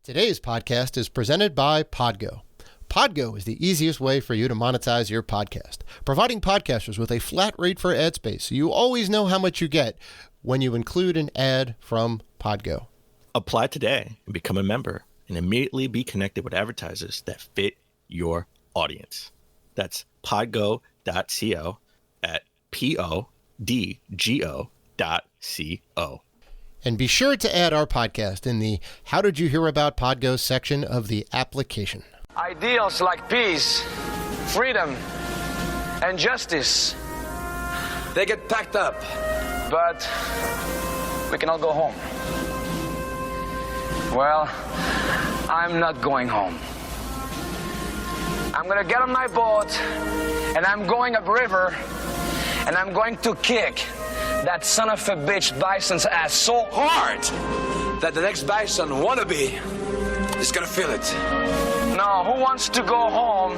Today's podcast is presented by Podgo. Podgo is the easiest way for you to monetize your podcast, providing podcasters with a flat rate for ad space so you always know how much you get when you include an ad from Podgo. Apply today and become a member and immediately be connected with advertisers that fit your audience. That's podgo.co at podgo.co. And be sure to add our podcast in the How Did You Hear About Podgo section of the application. Ideals like peace, freedom, and justice, they get packed up, but we can all go home. Well, I'm not going home. I'm gonna get on my boat, and I'm going upriver, and I'm going to kick that son of a bitch bison's ass so hard that the next bison wannabe is gonna feel it. Now, who wants to go home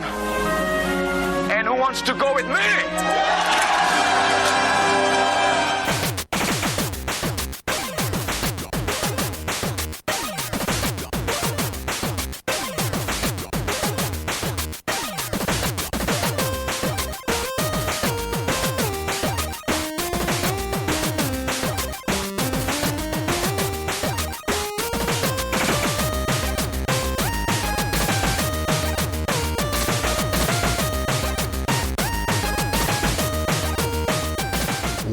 and who wants to go with me?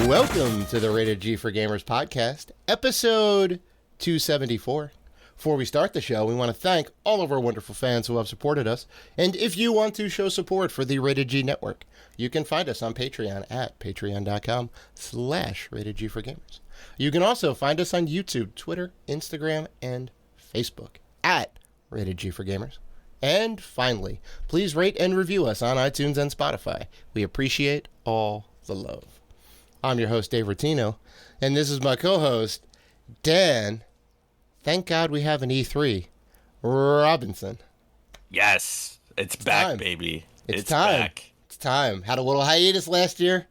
Welcome to the Rated G for Gamers podcast, episode 274. Before we start the show, we want to thank all of our wonderful fans who have supported us. And if you want to show support for the Rated G Network, you can find us on Patreon at patreon.com/Rated G for Gamers. You can also find us on YouTube, Twitter, Instagram, and Facebook at Rated G for Gamers. And finally, please rate and review us on iTunes and Spotify. We appreciate all the love. I'm your host, Dave Rotino, and this is my co-host, Dan. Thank God we have an E3. Robinson. Yes, it's back, time. Baby. It's time. Back. It's time. Had a little hiatus last year.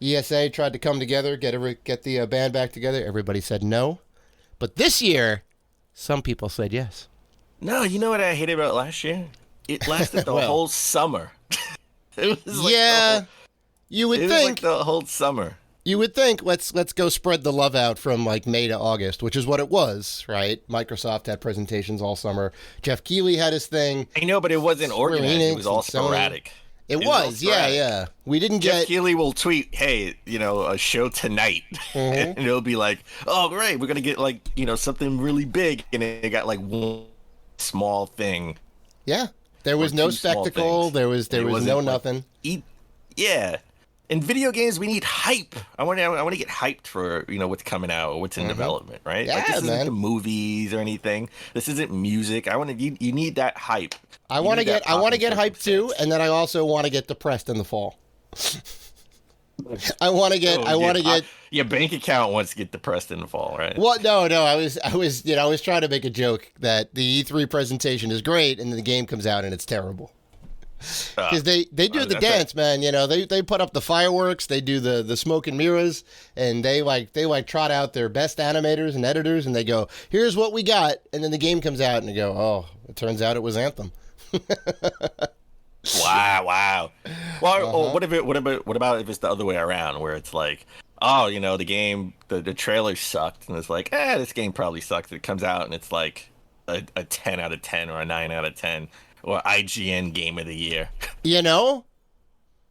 ESA tried to come together, get the band back together. Everybody said no. But this year, some people said yes. No, you know what I hated about last year? It lasted the whole summer. It was like you would think like the whole summer. You would think let's go spread the love out from like May to August, which is what it was, right? Microsoft had presentations all summer. Jeff Keighley had his thing. I know, but it wasn't organized. It was all sporadic. It was, yeah. We didn't Jeff Keighley will tweet, "Hey, a show tonight," and it'll be like, "Oh, great, we're gonna get like something really big," and it got like one small thing. Yeah, there was no spectacle. There was no nothing. Yeah. In video games, we need hype. I want to get hyped for what's coming out or what's in development, right? Yeah, like this man. Isn't the movies or anything. This isn't music. You need that hype. I want to get hyped too, and then I also want to get depressed in the fall. Your bank account wants to get depressed in the fall, right? Well, no. I was trying to make a joke that the E3 presentation is great, and then the game comes out and it's terrible. Because they do the dance, man. They put up the fireworks, they do the smoke and mirrors, and they trot out their best animators and editors, and they go, "Here's what we got," and then the game comes out, and they go, "Oh, it turns out it was Anthem." Wow. Well, what about if it's the other way around, where it's like, oh, the game, the trailer sucked, and it's like, this game probably sucks. It comes out and it's like a 10 out of 10 or a 9 out of 10. Or IGN Game of the Year.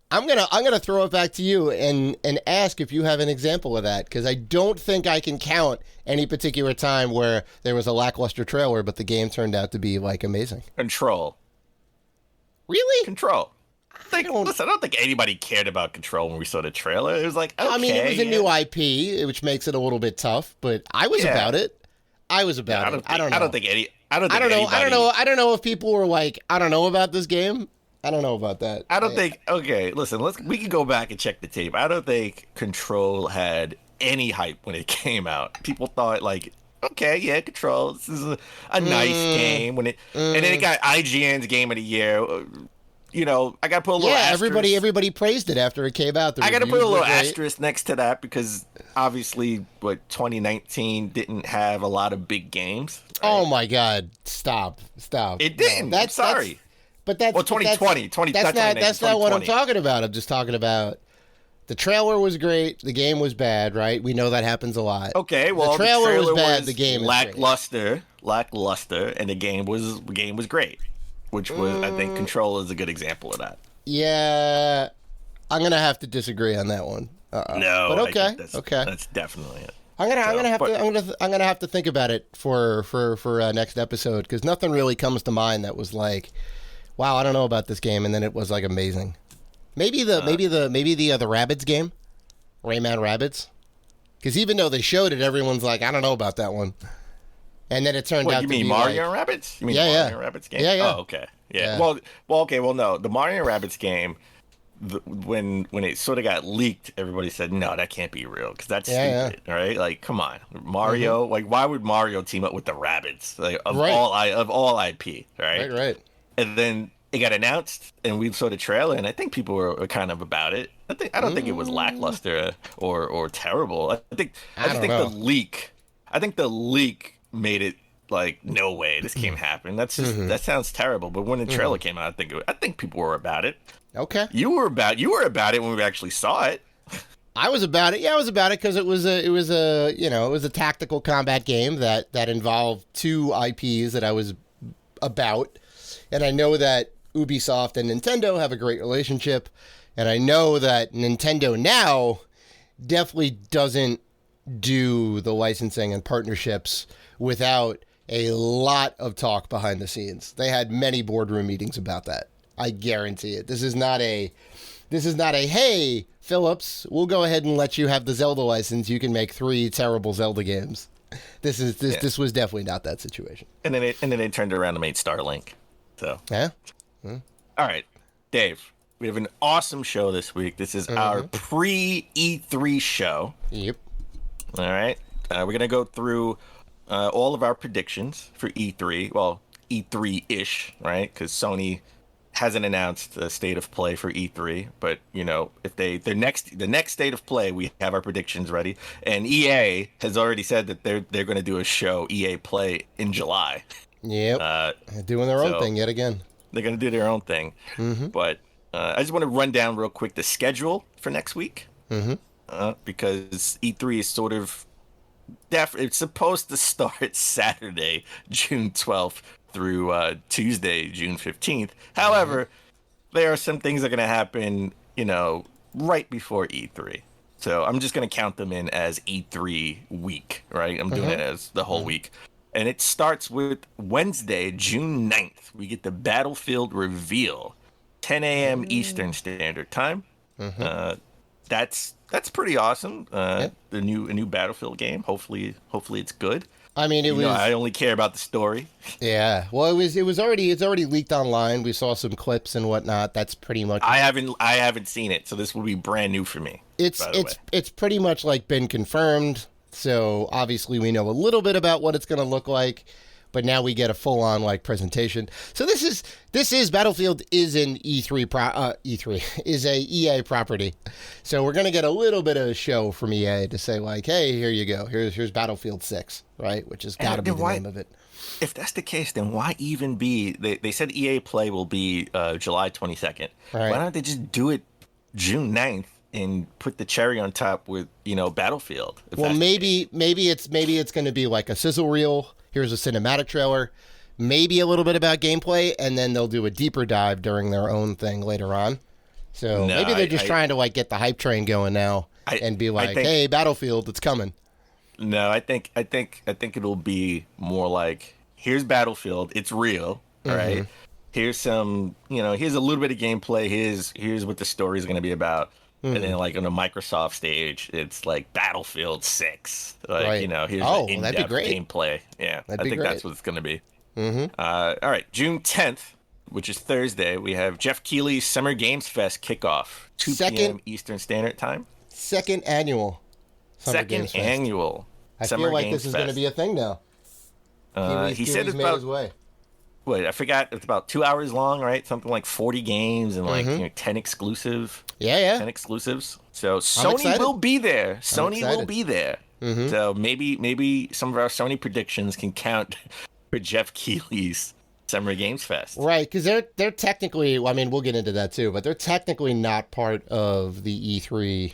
I'm gonna throw it back to you and ask if you have an example of that, because I don't think I can count any particular time where there was a lackluster trailer, but the game turned out to be like amazing. Control. Really? Control. I don't think anybody cared about Control when we saw the trailer. It was like, okay, I mean, it was a new IP, which makes it a little bit tough, but I was about it. I don't know. I don't know if people were like, I don't know about this game. I don't know about that. I don't think. Okay, listen. We can go back and check the tape. I don't think Control had any hype when it came out. People thought like, okay, yeah, Control. This is a nice game and then it got IGN's Game of the Year. I got to put a little asterisk. everybody praised it after it came out. I got to put a little asterisk next to that because obviously, 2019 didn't have a lot of big games. Right? Oh my God! Stop! It didn't. No, sorry. But that's 2020. That's not what I'm talking about. I'm just talking about the trailer was great. The game was bad, right? We know that happens a lot. Okay, well, the trailer was bad. The game is lackluster, and the game was great, which was I think Control is a good example of that. Yeah, I'm gonna have to disagree on that one. No, but okay, that's definitely it. I'm gonna have to think about it for next episode because nothing really comes to mind that was like, wow, I don't know about this game, and then it was like amazing. Maybe the Rabbids game, Rayman Rabbids, because even though they showed it, everyone's like, I don't know about that one, and then it turned out to be Mario and Rabbids? You mean Mario and Rabbids game? Yeah. Oh, okay. Yeah. Well, no, the Mario and Rabbids game. When it sort of got leaked, everybody said, "No, that can't be real because that's stupid." Right? Like, come on, Mario. Like, why would Mario team up with the Rabbids? Like, of all IP, right? Right. And then it got announced, and we saw the trailer, and I think people were kind of about it. I don't think it was lackluster or terrible. I think the leak. I think the leak made it like, no way, this can't happen. That's just that sounds terrible. But when the trailer came out, I think people were about it. Okay. You were about it when we actually saw it. I was about it. Yeah, I was about it because it was a tactical combat game that involved two IPs that I was about, and I know that Ubisoft and Nintendo have a great relationship, and I know that Nintendo now definitely doesn't do the licensing and partnerships without a lot of talk behind the scenes. They had many boardroom meetings about that. I guarantee it. This is not a, hey, Phillips, we'll go ahead and let you have the Zelda license. You can make 3 terrible Zelda games. This was definitely not that situation. And then they turned around and made Starlink. So yeah. All right, Dave, we have an awesome show this week. This is our pre-E3 show. Yep. All right. We're gonna go through all of our predictions for E3. Well, E3-ish, right? Because Sony hasn't announced a state of play for E3, but if the next state of play, we have our predictions ready, and EA has already said that they're going to do a show, EA Play, in July. Yep, doing their own thing yet again. They're going to do their own thing, but I just want to run down real quick the schedule for next week, because E3 is sort of it's supposed to start Saturday, June 12th. Through Tuesday, June 15th. However, there are some things that are going to happen, right before E3. So I'm just going to count them in as E3 week, right? I'm doing it as the whole week. And it starts with Wednesday, June 9th. We get the Battlefield reveal, 10 a.m. Eastern Standard Time. That's pretty awesome. The new Battlefield game. Hopefully it's good. I mean, I only care about the story. Yeah, well, it's already leaked online. We saw some clips and whatnot. That's pretty much. I haven't seen it, so this will be brand new for me. It's pretty much like been confirmed. So obviously we know a little bit about what it's going to look like, but now we get a full on presentation. So this is Battlefield is an E3 is a EA property. So we're going to get a little bit of a show from EA to say hey, here you go. Here's Battlefield 6, right? Which has got to be the name of it. If that's the case, then why even be? They said EA Play will be July 22nd. Right. Why don't they just do it June 9th and put the cherry on top with Battlefield? Well, maybe it's going to be like a sizzle reel. Here's a cinematic trailer, maybe a little bit about gameplay, and then they'll do a deeper dive during their own thing later on. So maybe they're just trying to get the hype train going now and be like, "Hey, Battlefield, it's coming." No, I think it'll be more like, here's Battlefield, it's real, all right? Here's some, here's a little bit of gameplay. Here's what the story is going to be about. And then on a Microsoft stage, it's like Battlefield 6. Here's the in-depth gameplay. Yeah, I think that's what it's going to be. All right, June 10th, which is Thursday, we have Jeff Keighley's Summer Games Fest kickoff, 2 p.m. Eastern Standard Time. Second annual Summer Games Fest. Annual I Summer feel like Games this is Fest. going to be a thing now. He said it's made his way. what I forgot. It's about 2 hours long, right? Something like 40 games and like 10 exclusive. Yeah. 10 exclusives. So Sony will be there. Sony will be there. So maybe some of our Sony predictions can count for Jeff Keighley's Summer Games Fest. Right, because they're technically. Well, I mean, we'll get into that too, but they're technically not part of the E3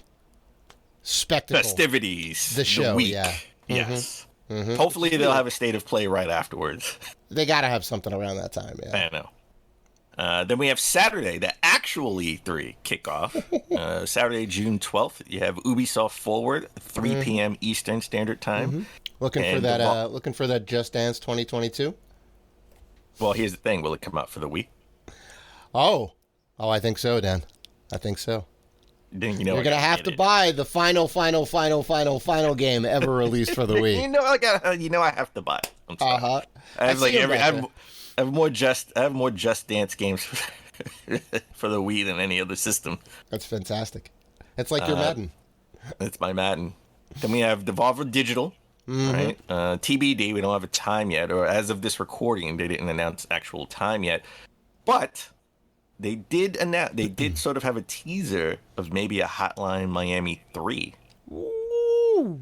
spectacle festivities. The show, the week. yeah. Yes. Hopefully they'll have a state of play right afterwards. They got to have something around that time, yeah. I know. Then we have Saturday, the actual E3 kickoff. Saturday, June 12th. You have Ubisoft Forward, 3 p.m. Eastern Standard Time. Looking for that Just Dance 2022. Well, here's the thing. Will it come out for the Wii? Oh, I think so, Dan. I think so. Then you're gonna have to buy the final game ever released for the Wii. I have to buy it. I'm sorry. I have more Just Dance games for the Wii than any other system. That's fantastic. It's like your Madden. It's my Madden. Then we have Devolver Digital, right? TBD. We don't have a time yet, or as of this recording, they didn't announce actual time yet, but. They did sort of have a teaser of maybe a Hotline Miami 3. Ooh.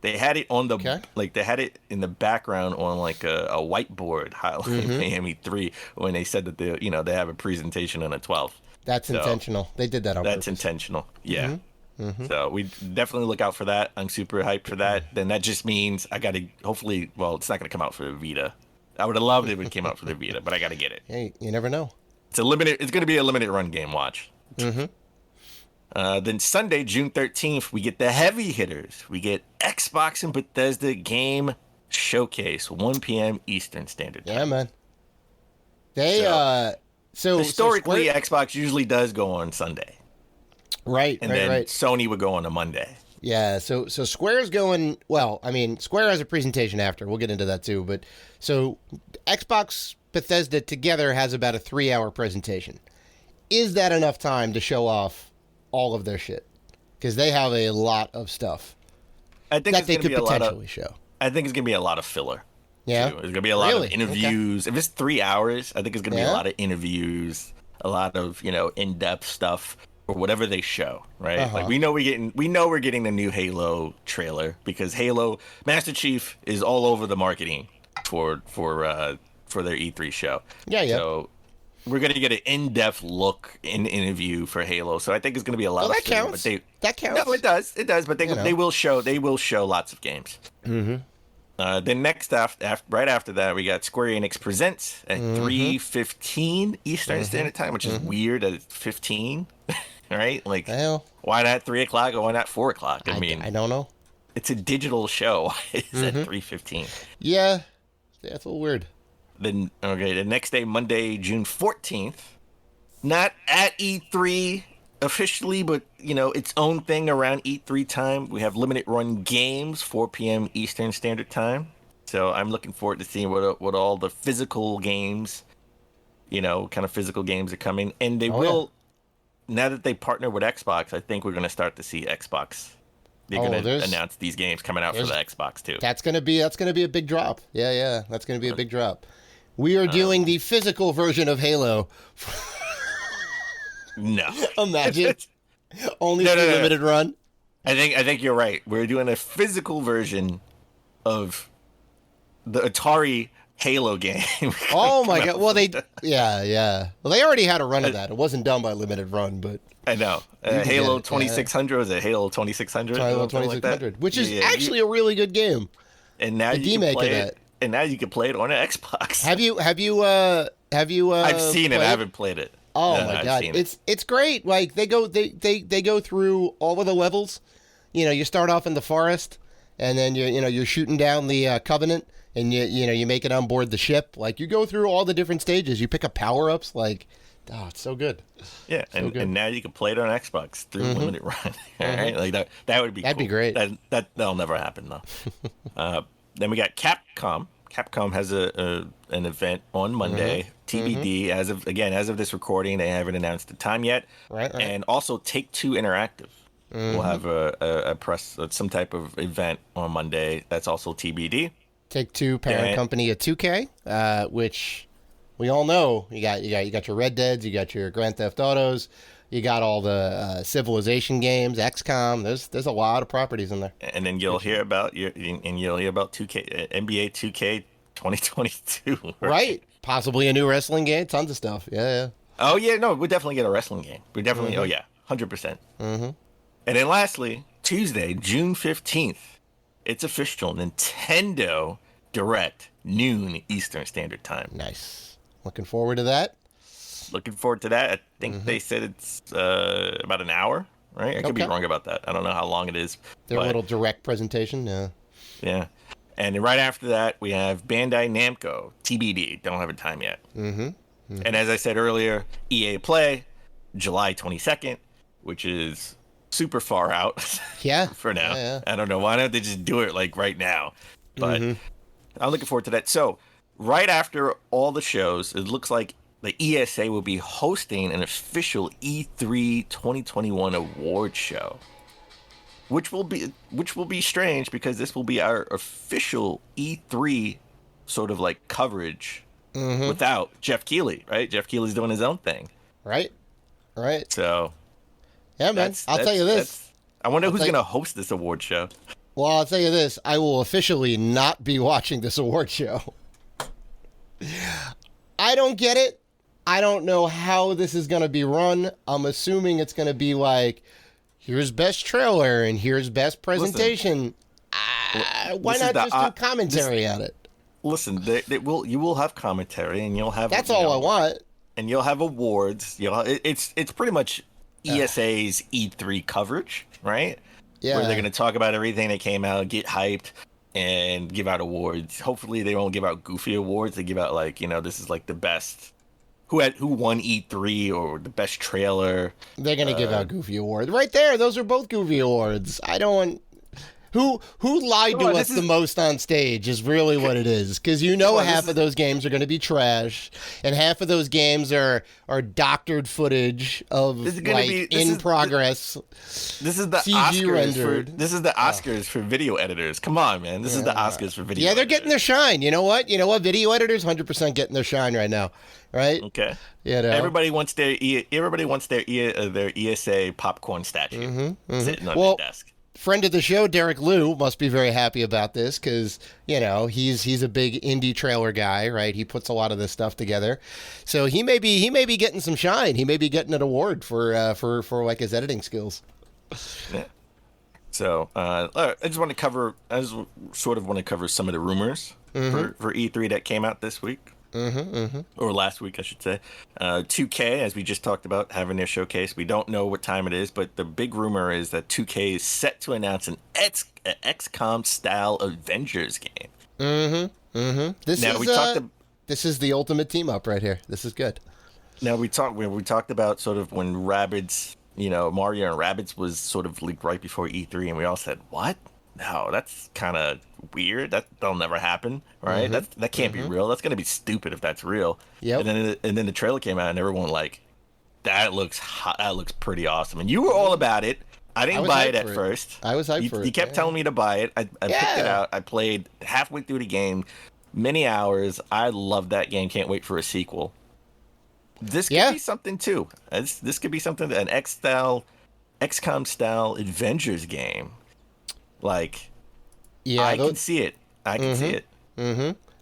They had it on they had it in the background on like a whiteboard, Hotline Miami 3, when they said that they have a presentation on the 12th. That's intentional. They did that on purpose. That's intentional. Yeah. So we definitely look out for that. I'm super hyped for that. Then that just means I got to hopefully, well, it's not going to come out for the Vita. I would have loved it if it came out for the Vita, but I got to get it. Hey, you never know. It's going to be a limited run game. Watch. Then Sunday, June 13th, we get the heavy hitters. We get Xbox and Bethesda Game Showcase, 1 p.m. Eastern Standard Time. Yeah, man. They so historically, Xbox usually does go on Sunday, right? And then Sony would go on a Monday. Yeah. So Square's going. Well, I mean, Square has a presentation after. We'll get into that too. But so Xbox. Bethesda together has about a 3-hour presentation. Is that enough time to show off all of their shit? Because they have a lot of stuff that they could potentially show. I think it's going to be a lot of filler. Yeah. Too. There's going to be a lot of interviews. Okay. If it's 3 hours, I think it's going to be a lot of interviews, a lot of, in-depth stuff or whatever they show, right? Like we know we're getting the new Halo trailer because Halo Master Chief is all over the marketing for their E3 show. Yeah. So we're going to get an in-depth look in interview for Halo. So I think it's going to be a lot of that counts. That counts. No, it does. It does, but they will show lots of games. Then next right after that, we got Square Enix Presents at 3:15 Eastern Standard Time, which is weird that it's 15, right? Like, why not 3 o'clock or why not 4 o'clock? I mean, I don't know. It's a digital show. It's at 3:15. Yeah, that's a little weird. Then the next day, Monday, June 14th, not at E3 officially, but its own thing around E3 time. We have limited run games, 4 p.m. Eastern Standard Time. So I'm looking forward to seeing what all the physical games, kind of physical games are coming, and they will. Yeah. Now that they partner with Xbox, I think we're going to start to see Xbox. They're going to announce these games coming out for the Xbox too. That's going to be a big drop. Yeah, that's going to be a big drop. We are doing the physical version of Halo. No. Imagine. Only for limited run. I think you're right. We're doing a physical version of the Atari Halo game. Oh my god. Well, yeah. Well, they already had a run of that. It wasn't done by limited run, but I know. Halo 2600 was a Halo 2600. Halo 2600, which is actually a really good game. And now you can play it. And now you can play it on an Xbox. Have you? I've seen it. I haven't played it. Oh my god, it's great. Like they go through all of the levels. You start off in the forest, and then you're shooting down the Covenant, and you make it on board the ship. Like you go through all the different stages. You pick up power ups. Like, it's so good. Yeah, and now you can play it on Xbox through limited run. All right, like that would be. That'd be great. That'll never happen though. Then we got Capcom. Capcom has an event on Monday. TBD as of this recording, they haven't announced the time yet. Right. And also Take-Two Interactive will have a press some type of event on Monday. That's also TBD. Take-Two parent company at 2K, which we all know you got your Red Deads, you got your Grand Theft Autos, you got all the Civilization games, XCOM. There's a lot of properties in there. And then you'll hear about 2K, NBA 2K 2022. Right. Possibly a new wrestling game. Tons of stuff. Yeah. Oh yeah, no, we definitely get a wrestling game. We definitely. Oh yeah, 100%. And then lastly, Tuesday, June 15th, it's official. Nintendo Direct, noon Eastern Standard Time. Nice. Looking forward to that. Looking forward to that. I think they said it's about an hour, right? I could be wrong about that. I don't know how long it is. Their little direct presentation, yeah. Yeah. And then right after that, we have Bandai Namco Tbd. Don't have a time yet. And as I said earlier, EA Play, July 22nd, which is super far out. Yeah. For now. Yeah. I don't know. Why don't they just do it like right now? But I'm looking forward to that. So right after all the shows, it looks like the ESA will be hosting an official E3 2021 award show, which will be strange because this will be our official E3 sort of like coverage without Jeff Keighley, right? Jeff Keighley's doing his own thing. Right. So, yeah, man. I'll tell you this. I wonder who's going to host this award show. Well, I'll tell you this. I will officially not be watching this award show. I don't get it. I don't know how this is going to be run. I'm assuming it's going to be like, here's best trailer and here's best presentation. Why not just do commentary on it? Listen, you will have commentary and you'll have. That's all I want. And you'll have awards. It's pretty much ESA's E3 coverage, right? Yeah. Where they're going to talk about everything that came out, get hyped, and give out awards. Hopefully, they won't give out goofy awards. They give out this is like the best. Who won E3 or the best trailer? They're gonna give out goofy awards right there. Those are both goofy awards. I don't. Who lied to us the most on stage is really what it is, because half of those games are going to be trash, and half of those games are doctored footage of progress. This is the CG Oscars rendered. This is the Oscars for video editors. Come on, man. This is the Oscars for video. Yeah, they're getting their shine. You know what? Video editors 100% getting their shine right now. Right? Okay. Everybody wants their ESA popcorn statue sitting on their desk. Friend of the show, Derek Liu, must be very happy about this because, he's a big indie trailer guy, right? He puts a lot of this stuff together. So he may be getting some shine. He may be getting an award for like his editing skills. Yeah. So I just want to cover some of the rumors for E3 that came out this week. Or last week, I should say. 2K, as we just talked about, having their showcase. We don't know what time it is, but the big rumor is that 2K is set to announce an XCOM-style Avengers game. This is the ultimate team-up right here. This is good. Now, we talked about sort of when Rabbids, Mario and Rabbids was sort of leaked right before E3, and we all said, what? No, that's kind of weird. That'll never happen, right? That can't be real. That's gonna be stupid if that's real. Yep. And then the trailer came out, and everyone that looks pretty awesome. And you were all about it. I didn't buy it at first. I was hyped for it. You kept telling me to buy it. I picked it out. I played halfway through the game, many hours. I love that game. Can't wait for a sequel. This could be something too. This could be something, an XCOM style Avengers game. I can see it. I can see it.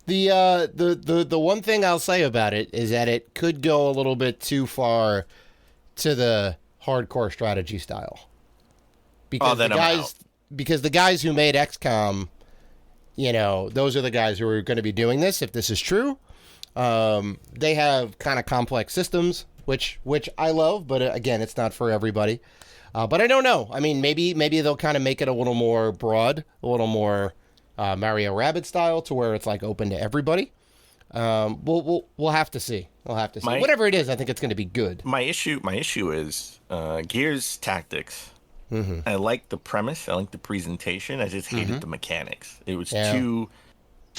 The one thing I'll say about it is that it could go a little bit too far to the hardcore strategy style. Because the guys who made XCOM, those are the guys who are going to be doing this if this is true. They have kind of complex systems, which I love, but again, it's not for everybody. But I don't know. I mean, maybe they'll kind of make it a little more broad, a little more Mario Rabbids style, to where it's like open to everybody. We'll have to see. Whatever it is, I think it's going to be good. My issue is Gears Tactics. I like the premise. I like the presentation. I just hated the mechanics. It was too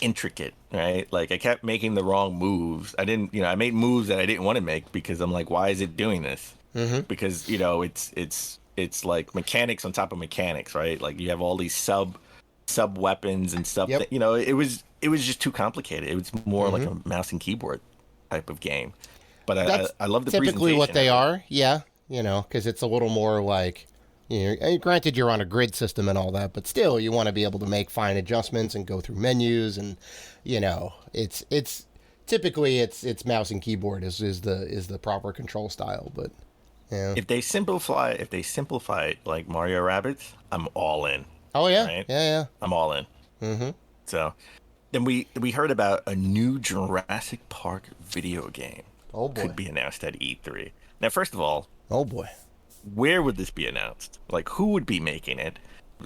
intricate, right? Like, I kept making the wrong moves. I made moves that I didn't want to make because I'm like, why is it doing this? Because it's like mechanics on top of mechanics, right? Like, you have all these sub weapons and stuff. That, it was just too complicated. It was more like a mouse and keyboard. type of game. But That's I love the typically what they presentation. are. Yeah, because it's a little more like, granted you're on a grid system and all that, but still you want to be able to make fine adjustments and go through menus, and it's typically it's mouse and keyboard is the proper control style. But yeah. If they simplify it like Mario Rabbids, I'm all in. Oh yeah, Right? yeah. I'm all in. Mm-hmm. So then we heard about a new Jurassic Park video game. Oh boy. Could be announced at E3. Now, first of all, Oh boy. where would this be announced? Like, who would be making it?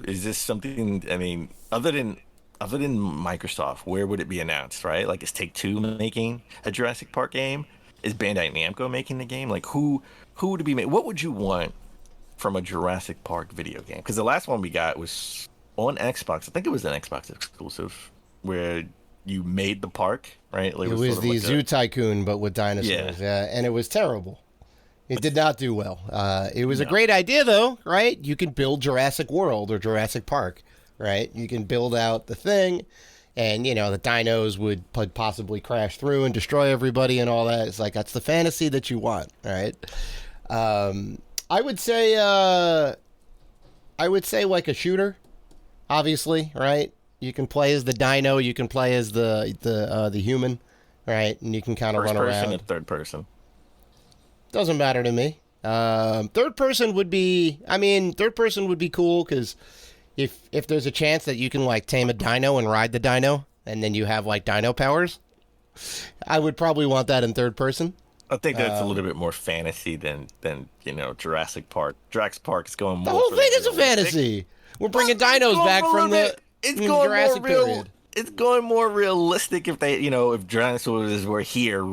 Is this something? I mean, other than Microsoft, where would it be announced? Right? Like, is Take-Two making a Jurassic Park game? Is Bandai Namco making the game? Like, who would it be making? What would you want from a Jurassic Park video game? Because the last one we got was on Xbox. I think it was an Xbox exclusive, where you made the park, right? Like, It was sort of the like Zoo Tycoon, but with dinosaurs. Yeah, and it was terrible. It did not do well. It was a great idea, though, right? You can build Jurassic World or Jurassic Park, right? You can build out the thing, and, the dinos would possibly crash through and destroy everybody and all that. It's like, that's the fantasy that you want, right? I would say like a shooter, obviously, right? You can play as the dino, you can play as the human, right? And you can kind of run first person around. and third person. Doesn't matter to me. Third person would be cool, because if there's a chance that you can like tame a dino and ride the dino, and then you have like dino powers, I would probably want that in third person. I think that's a little bit more fantasy than Jurassic Park. Jurassic Park is going more. The whole for thing the is a realistic. fantasy. We're bringing dinos back from the Jurassic period. It's going more realistic if they, if dinosaurs were here,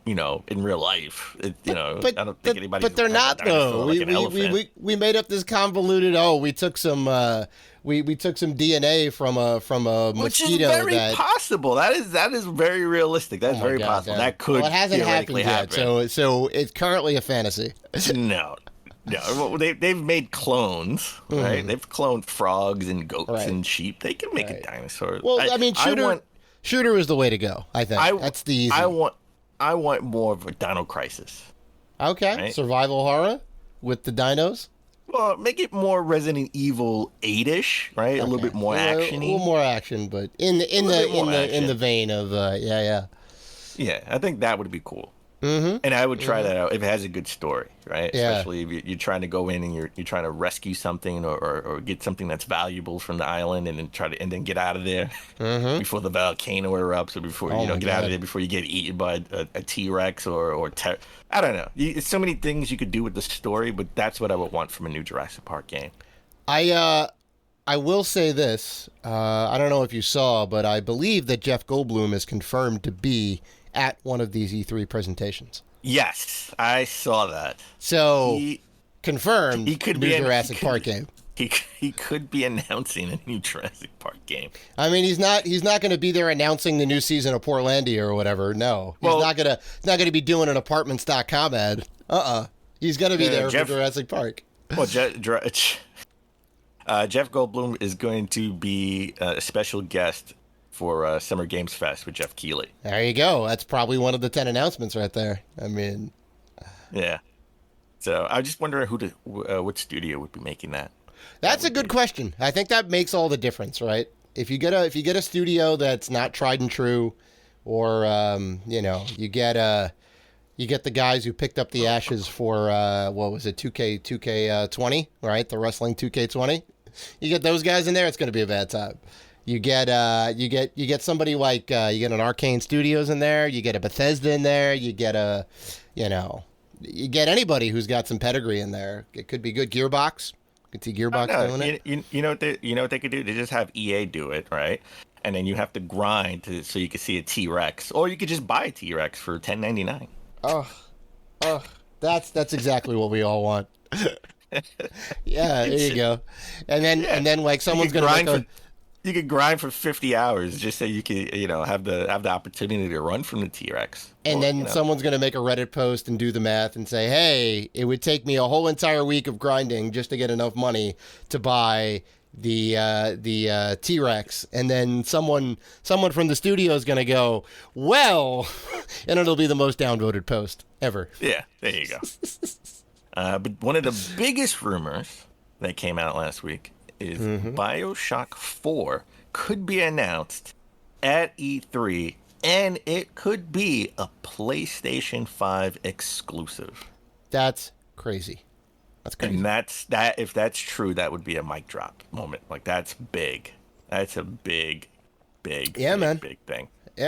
in real life. I don't think anybody. But they're not though. We made up this convoluted. We took some we took some DNA from a mosquito. Which is very possible. That is very realistic. That's very possible. Yeah. That could. Well, it hasn't happened yet. Happen. So it's currently a fantasy. No. Well, they've made clones, right? They've cloned frogs and goats and sheep. They can make a dinosaur. Well, shooter is the way to go. I think that's the easy. I want more of a Dino Crisis. Okay, right? Survival horror with the dinos. Well, make it more Resident Evil 8-ish, right? Okay. A little bit more actiony. A little more action, but in the vein of yeah. Yeah, I think that would be cool. Mm-hmm. And I would try that out if it has a good story, right? Yeah. Especially if you're trying to go in and you're trying to rescue something or get something that's valuable from the island, and then get out of there before the volcano erupts, or before get out of there before you get eaten by a T-Rex or I don't know. It's so many things you could do with the story, but that's what I would want from a new Jurassic Park game. I will say this. I don't know if you saw, but I believe that Jeff Goldblum is confirmed to be at one of these E3 presentations. Yes, I saw that. So, confirmed, he could new be Jurassic Park game. He could be announcing a new Jurassic Park game. I mean, he's not going to be there announcing the new season of Portlandia or whatever. No, he's not going to be doing an Apartments.com ad. He's going to be there for Jurassic Park. Well, Jeff Goldblum is going to be a special guest for Summer Games Fest with Jeff Keighley. There you go. That's probably one of the 10 announcements right there. I mean, yeah. So I just wonder what studio would be making that. That's a good question. I think that makes all the difference, right? If you get a studio that's not tried and true, or you get the guys who picked up the ashes for what was it, 2K20, right? The wrestling 2K20. You get those guys in there, it's going to be a bad time. You get somebody like you get an Arcane Studios in there. You get a Bethesda in there. You get you get anybody who's got some pedigree in there. It could be good. Gearbox. You could see Gearbox doing it. You know what they could do? They just have EA do it, right? And then you have to grind so you can see a T-Rex, or you could just buy a T-Rex for $10.99. Oh, that's exactly what we all want. Yeah, there you go. And then like someone's gonna you could grind for 50 hours just so you could, have the opportunity to run from the T-Rex. And then someone's going to make a Reddit post and do the math and say, hey, it would take me a whole entire week of grinding just to get enough money to buy the T-Rex, and then someone from the studio is going to go, well, and it'll be the most downvoted post ever. Yeah, there you go. But one of the biggest rumors that came out last week is BioShock 4 could be announced at E3, and it could be a PlayStation 5 exclusive. That's crazy. That's crazy. And if that's true, that would be a mic drop moment. Like, that's big. That's a big thing. Yeah,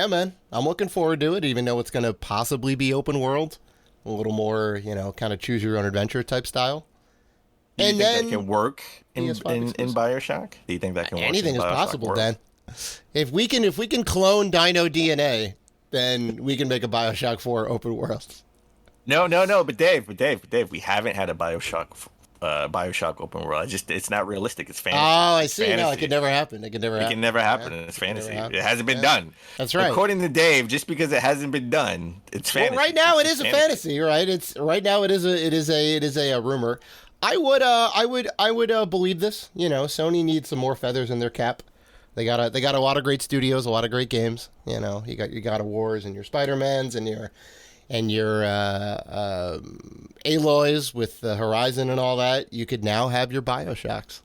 man. I'm looking forward to it, even though it's going to possibly be open world. A little more, kind of choose your own adventure type style. Do you think that can work in BioShock? Do you think that can work? Anything is possible, Dan. If we can clone Dino DNA, then we can make a BioShock 4 open world. No. But Dave, we haven't had a BioShock open world. It's not realistic. It's fantasy. Oh, I see. Fantasy. No, it could never happen. It can never happen. It's fantasy. It hasn't been done. That's right. According to Dave, just because it hasn't been done, it's fantasy. Well, right now it is a fantasy, right? It is a rumor. I would believe this. Sony needs some more feathers in their cap. They got a lot of great studios, a lot of great games. You got your God of Wars and your Spider-Mans and your Aloys with the Horizon and all that. You could now have your BioShocks.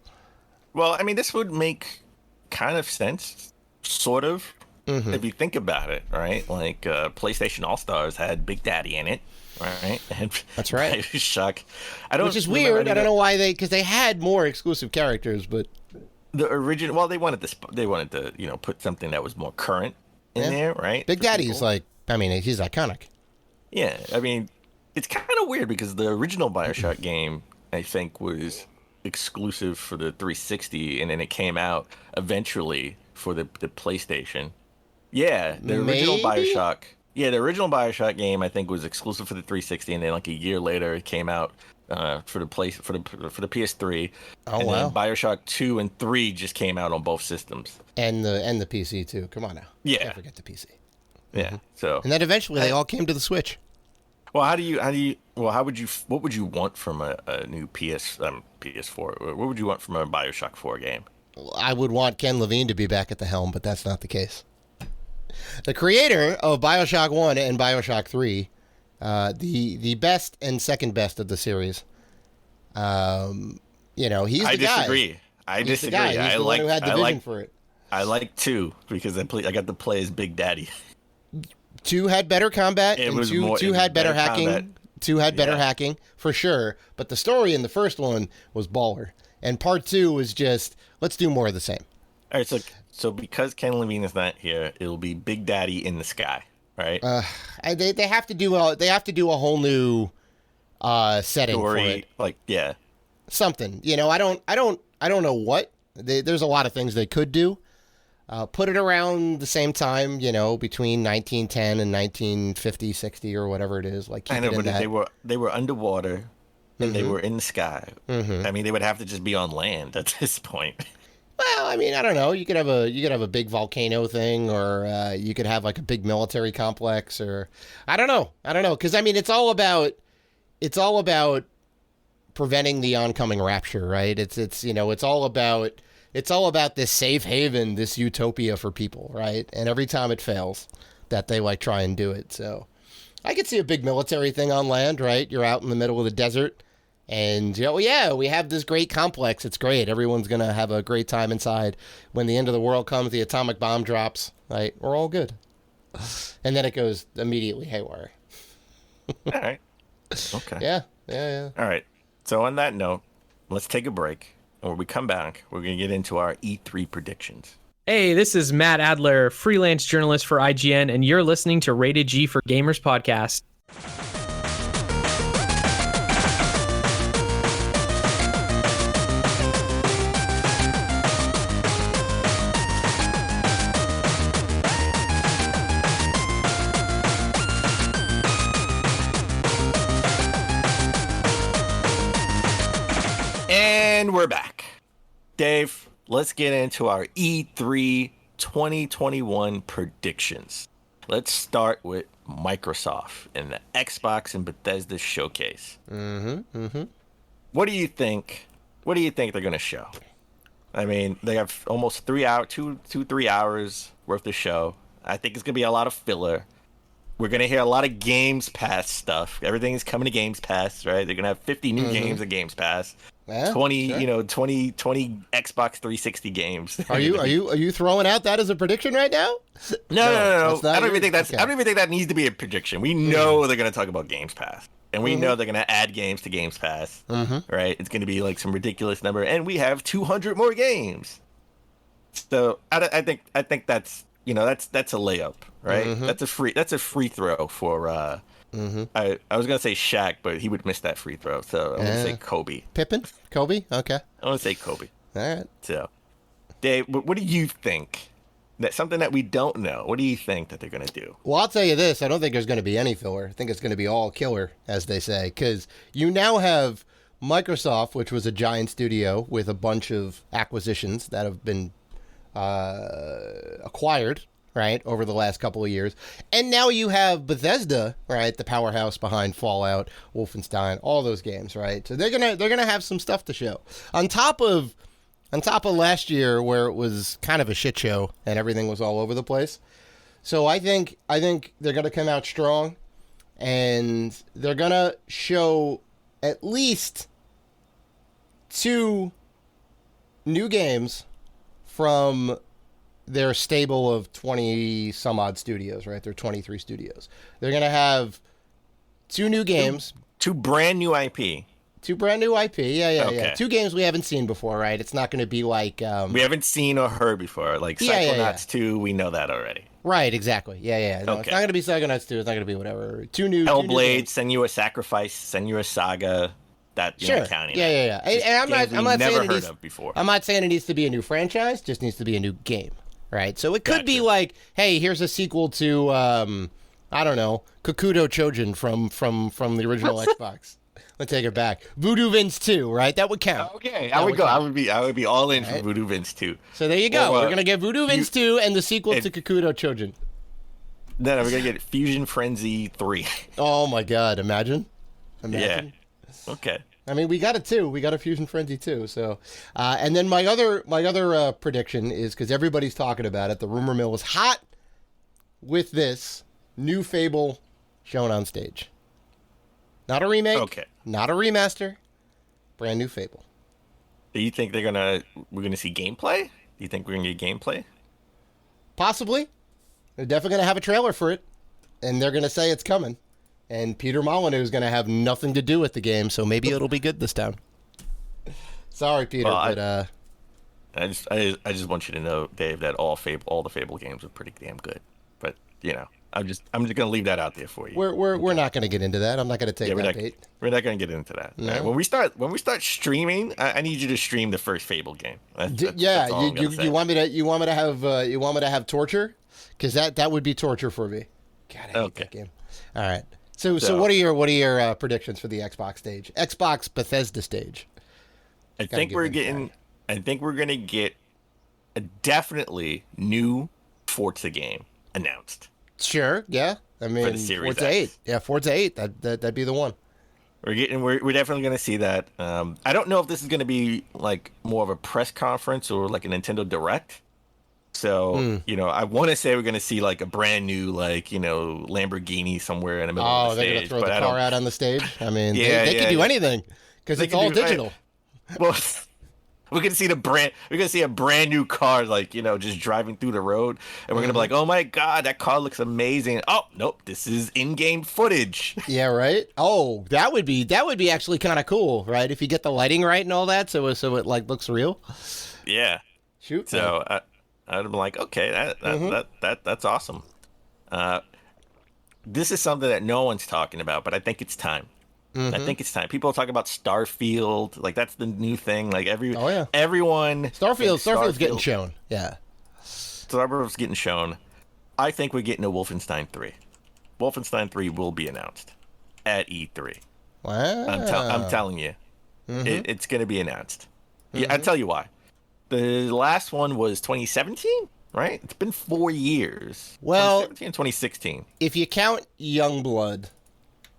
Well, I mean, this would make kind of sense, sort of, if you think about it, right? Like, PlayStation All-Stars had Big Daddy in it, right? And that's right. BioShock. Which is weird. I don't know why because they had more exclusive characters, but the original. Well, they wanted to put something that was more current in there, right? Big Daddy's he's iconic. Yeah, I mean, it's kind of weird because the original BioShock game, I think, was exclusive for the 360, and then it came out eventually for the PlayStation. Yeah, the original BioShock. Yeah, the original BioShock game, I think, was exclusive for the 360, and then like a year later, it came out for the PS3. Oh, and wow! Then BioShock 2 and 3 just came out on both systems, and the PC too. Come on now. Yeah, can't forget the PC. Yeah. So. And then eventually they all came to the Switch. Well, what would you want from a new PS4? What would you want from a BioShock 4 game? I would want Ken Levine to be back at the helm, but that's not the case. The creator of BioShock 1 and BioShock 3, the best and second best of the series. He's the guy. I disagree. He's the one who had the vision for it. I like 2 because I got to play as Big Daddy. 2 had better combat, and 2 had better hacking. Combat. 2 had better hacking, for sure. But the story in the first one was baller. And part 2 was just, let's do more of the same. All right, so because Ken Levine is not here, it'll be Big Daddy in the sky, right? They have to do a whole new setting story, for it. Like, yeah. Something. I don't know what. There's a lot of things they could do. Put it around the same time, between 1910 and 1950, 60 or whatever it is. Like, I know, but they were underwater and they were in the sky. I mean, they would have to just be on land at this point. Well, I mean, I don't know. You could have a big volcano thing, or you could have like a big military complex, or I don't know, because I mean, it's all about preventing the oncoming rapture, right? It's all about this safe haven, this utopia for people, right? And every time it fails, that they try and do it. So I could see a big military thing on land, right? You're out in the middle of the desert, and we have this great complex. It's great. Everyone's gonna have a great time inside. When the end of the world comes, the atomic bomb drops, right? We're all good. And then it goes immediately haywire. All right. Okay. Yeah. All right. So on that note, let's take a break. And when we come back, we're going to get into our E3 predictions. Hey, this is Matt Adler, freelance journalist for IGN, and you're listening to Rated G for Gamers podcast. And we're back. Dave, let's get into our E3 2021 predictions. Let's start with Microsoft and the Xbox and Bethesda showcase. What do you think they're going to show? I mean, they have almost 3 hours worth of show. I think it's gonna be a lot of filler. We're gonna hear a lot of Games Pass stuff. Everything is coming to Games Pass, right? They're gonna have 50 new games at Games Pass. Yeah, 20, sure. 20 Xbox 360 games. Are you throwing out that as a prediction right now? No. that's not I don't even think okay. I don't even think that needs to be a prediction. We know they're gonna talk about Games Pass, and we know they're gonna add games to Games Pass. Right? It's gonna be like some ridiculous number, and we have 200 more games. So I think that's that's a layup, right? That's a free throw for. I was gonna say Shaq, but he would miss that free throw, so I'm gonna say Kobe. Pippen? Kobe? Okay. I want to say Kobe. All right. So, Dave, what do you think? That something that we don't know. What do you think that they're gonna do? Well, I'll tell you this. I don't think there's going to be any filler. I think it's going to be all killer, as they say, because you now have Microsoft, which was a giant studio with a bunch of acquisitions that have been acquired, right, over the last couple of years. And now you have Bethesda, right, the powerhouse behind Fallout, Wolfenstein, all those games, right? So they're gonna have some stuff to show. On top of last year where it was kind of a shit show and everything was all over the place. So I think they're gonna come out strong, and they're gonna show at least 2 new games from their stable of 20 some odd studios, right? They're 23 studios. They're going to have 2 new games. 2 brand new IP. 2 brand new IP. Yeah. Okay. 2 games we haven't seen before, right? It's not going to be like... we haven't seen or heard before. Like Psychonauts 2, we know that already. Right, exactly. Yeah. No, Okay. It's not going to be Psychonauts 2. It's not going to be whatever. 2 new... Hellblade, Senua's Sacrifice, Senua's Saga. That you're not counting. Yeah. And I'm not never saying it heard needs, of before. I'm not saying it needs to be a new franchise. Just needs to be a new game, right? So it could be like, hey, here's a sequel to I don't know, Kakuto Chojin from the original Xbox. Let's take it back. Voodoo Vince 2, right? That would count. Okay, I would go. I would be all in for Voodoo Vince 2. So there you go. We're gonna get Voodoo Vince 2 and the sequel to Kakuto Chojin. No, we're gonna get Fusion Frenzy 3. Oh my God! Imagine. Yeah. Okay. I mean, we got it too. We got a Fusion Frenzy too. So, and then my other prediction is, because everybody's talking about it, the rumor mill is hot with this new Fable shown on stage. Not a remake. Not a remaster. Brand new Fable. Do you think we're gonna see gameplay? Do you think we're gonna get gameplay? Possibly. They're definitely gonna have a trailer for it, and they're gonna say it's coming. And Peter Molyneux is going to have nothing to do with the game, so maybe it'll be good this time. Sorry, Peter, but I just want you to know, Dave, that all the Fable games are pretty damn good. But I'm just going to leave that out there for you. We're not going to get into that. I'm not going to take that bait. We're not going to get into that. No. Right? When we start streaming, I need you to stream the first Fable game. That's all you want me to have torture? Because that would be torture for me. God, I hate that game. All right. So what are your predictions for the Xbox stage? Xbox Bethesda stage. I think we're gonna get a definitely new Forza game announced. Sure, yeah. I mean, for the Series Forza X. 8. Yeah, Forza 8. That'd be the one. We're definitely gonna see that. I don't know if this is gonna be like more of a press conference or like a Nintendo Direct. So, I want to say we're going to see like a brand new, Lamborghini somewhere in the middle of the stage. They're going to throw the car out on the stage? I mean, they can do anything because it's all digital. Well, we're going to see a brand new car, just driving through the road. And we're going to be like, oh my God, that car looks amazing. Oh, nope, this is in-game footage. Yeah, right? Oh, that would be actually kind of cool, right? If you get the lighting right and all that, so it looks real. Yeah. Shoot. So, I'd be like, okay, that's awesome. This is something that no one's talking about, but I think it's time. I think it's time. People talk about Starfield, like that's the new thing. Like everyone. Starfield's getting shown. Yeah. Starfield's getting shown. I think we're getting a Wolfenstein 3. Wolfenstein 3 will be announced at E3. Wow. I'm telling you, it's going to be announced. Yeah, I'll tell you why. The last one was 2017, right? It's been 4 years. Well, 2017 and 2016. If you count Youngblood.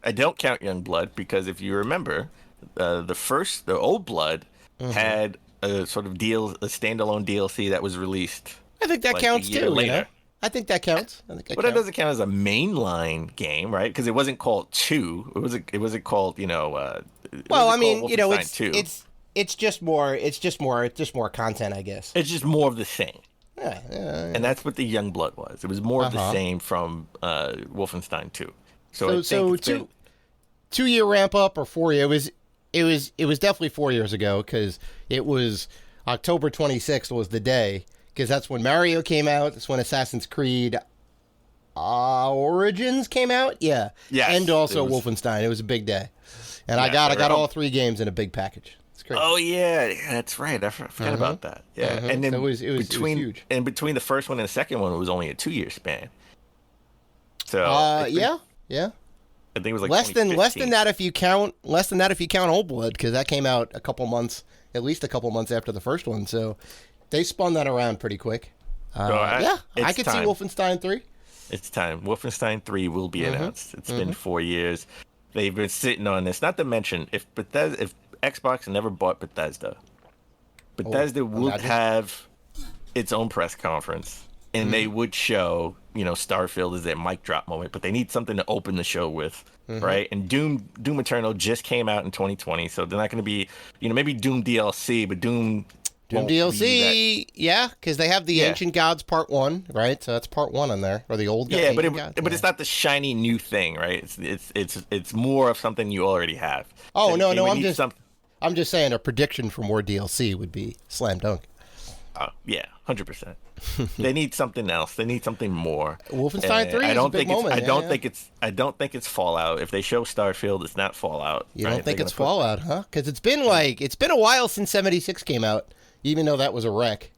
I don't count Youngblood because if you remember, the Old Blood had a sort of a standalone DLC that was released. I think that like, counts a year too. later. You know? I think that counts. But It doesn't count as a mainline game, right? Because it wasn't called 2. It wasn't called, Well, I mean, Wolfenstein 2. it's just more content, I guess. It's just more of the same. Yeah. And that's what the Youngblood was. It was more of the same from Wolfenstein 2. So 2-year ramp up or 4 year. It was definitely 4 years ago because it was October 26th was the day because that's when Mario came out. That's when Assassin's Creed Origins came out. Yeah. Yes, And also Wolfenstein. It was a big day, and I got all 3 games in a big package. It's great. Oh yeah, that's right. I forgot about that. Yeah, and then So it was huge. And between the first one and the second one, it was only a 2-year span. So yeah. I think it was like less than 2015. that if you count Old Blood because that came out at least a couple months after the first one. So they spun that around pretty quick. I could see Wolfenstein 3. It's time. Wolfenstein 3 will be announced. It's been 4 years. They've been sitting on this. Not to mention, if Xbox never bought Bethesda would have its own press conference, and they would show, Starfield is their mic drop moment, but they need something to open the show with, right? And Doom Eternal just came out in 2020, so they're not going to be, maybe Doom DLC, but Doom DLC, yeah, because they have the Ancient Gods Part 1, right? So that's Part 1 on there, or the old Yeah, Ancient but Gods. It's not the shiny new thing, right? It's more of something you already have. Oh, And no, they would I'm need I'm just saying a prediction for more DLC would be slam dunk. Yeah, 100%. They need something else. They need something more. Wolfenstein 3 is a big moment. I don't think it's Fallout. If they show Starfield, it's not Fallout. You don't think it's Fallout, huh? Because it's been a while since 76 came out, even though that was a wreck.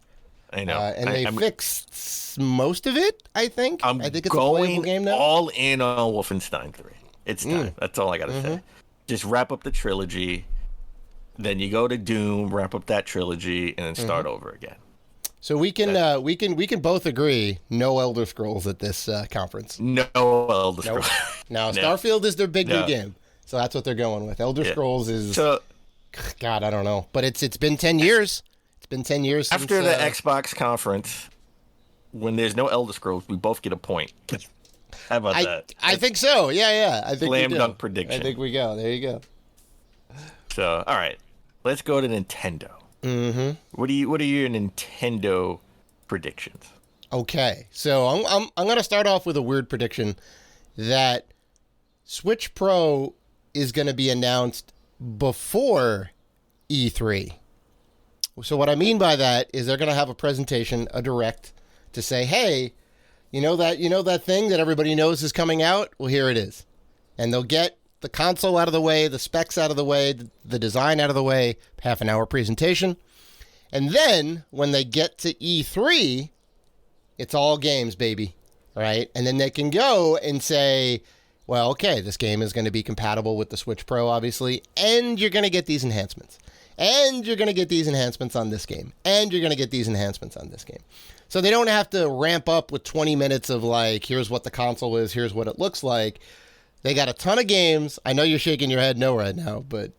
I know. And they fixed most of it, I think. I think it's a playable going game now. all in on Wolfenstein 3. It's time. That's all I got to say. Just wrap up the trilogy. Then you go to Doom, wrap up that trilogy, and then start over again. So we can both agree no Elder Scrolls at this conference. No Elder Scrolls. Now Starfield is their big new game, so that's what they're going with. Elder Scrolls is God, I don't know, but it's been 10 years. It's been 10 years after since, the Xbox conference. When there's no Elder Scrolls, we both get a point. How about that? I think so. Yeah. I think slam dunk prediction. I think we go. There you go. So all right, let's go to Nintendo. Mm-hmm. What are your Nintendo predictions? Okay, so I'm gonna start off with a weird prediction that Switch Pro is gonna be announced before E3. So what I mean by that is they're gonna have a presentation, a direct, to say, hey, you know that thing that everybody knows is coming out? Well, here it is, and they'll get the console out of the way, the specs out of the way, the design out of the way, half an hour presentation. And then when they get to E3, it's all games, baby, right? And then they can go and say, well, okay, this game is going to be compatible with the Switch Pro, obviously, and you're going to get these enhancements. And you're going to get these enhancements on this game. And you're going to get these enhancements on this game. So they don't have to ramp up with 20 minutes of like, here's what the console is, here's what it looks like. They got a ton of games. I know you're shaking your head no right now, but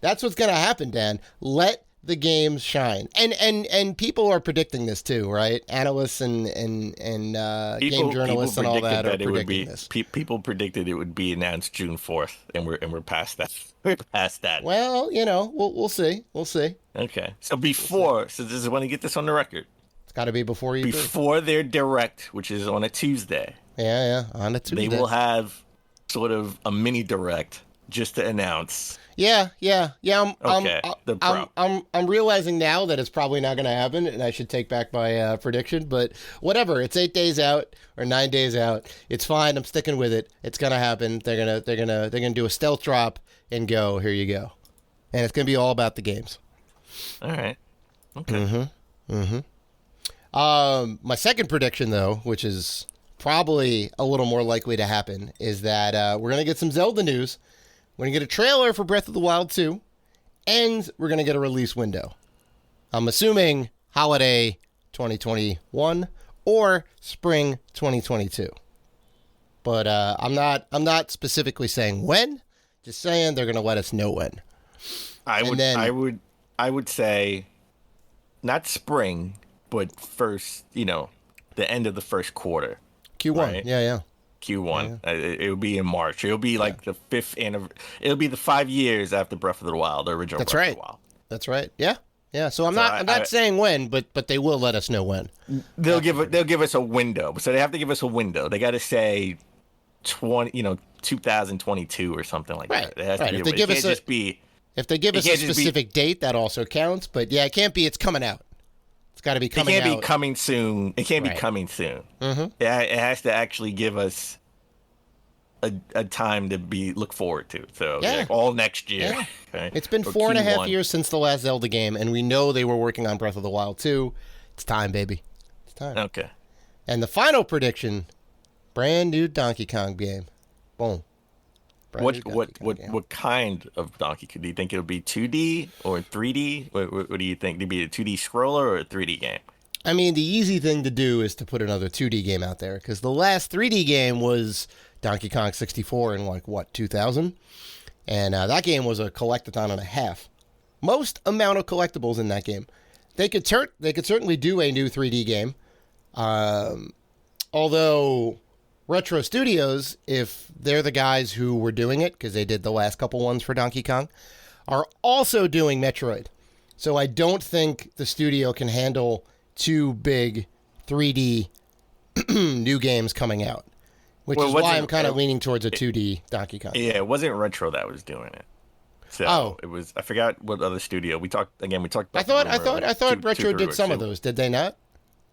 that's what's going to happen, Dan. Let the games shine. And people are predicting this too, right? Analysts and game journalists and all that are predicting this. People predicted it would be announced June 4th, and we're past that. We're past that. Well, we'll see. We'll see. Okay. So before, so this is when I get this on the record. It's got to be before you. Before their direct, which is on a Tuesday. Yeah, on a Tuesday. They will have sort of a mini direct just to announce. Yeah. I'm realizing now that it's probably not going to happen, and I should take back my prediction. But whatever, it's 8 days out or 9 days out. It's fine. I'm sticking with it. It's going to happen. They're gonna do a stealth drop and go. Here you go, and it's going to be all about the games. All right. Okay. My second prediction, though, which is probably a little more likely to happen, is that we're going to get some Zelda news. We're going to get a trailer for Breath of the Wild 2, and we're going to get a release window. I'm assuming holiday 2021 or spring 2022. But I'm not specifically saying when, just saying they're going to let us know when. I would say not spring, but first, the end of the first quarter. Q1. Right? Yeah. Q1. Yeah. It will be in March. It'll be like the 5th anniversary. It'll be the 5 years after Breath of the Wild, the original Breath of the Wild. That's right. Yeah. Yeah. So I'm not saying when, but they will let us know when. They'll give us a window. So they have to give us a window. They got to say 2022 or something like that. It has to be if they give us a specific date, that also counts. But yeah, it can't be. It's coming out. It's got to be coming out. It can't be coming soon. It can't be coming soon. Mm-hmm. It has to actually give us a time to look forward to. So all next year. Yeah. Okay? It's been 4.5 years since the last Zelda game, and we know they were working on Breath of the Wild 2. It's time, baby. It's time. Okay. And the final prediction, brand new Donkey Kong game. Boom. What kind of Donkey Kong? Do you think it'll be 2D or 3D? What do you think? It'll be a 2D scroller or a 3D game? I mean, the easy thing to do is to put another 2D game out there, because the last 3D game was Donkey Kong 64 in 2000, and that game was a collectathon and a half. Most amount of collectibles in that game. They could certainly do a new 3D game, although Retro Studios, if they're the guys who were doing it, because they did the last couple ones for Donkey Kong, are also doing Metroid. So I don't think the studio can handle 2 big 3D new games coming out, which is why I'm kind of leaning towards a 2D Donkey Kong. Yeah, it wasn't Retro that was doing it. So it was. I forgot what other studio we talked. Again, we talked. About I thought Retro did some of those. Did they not?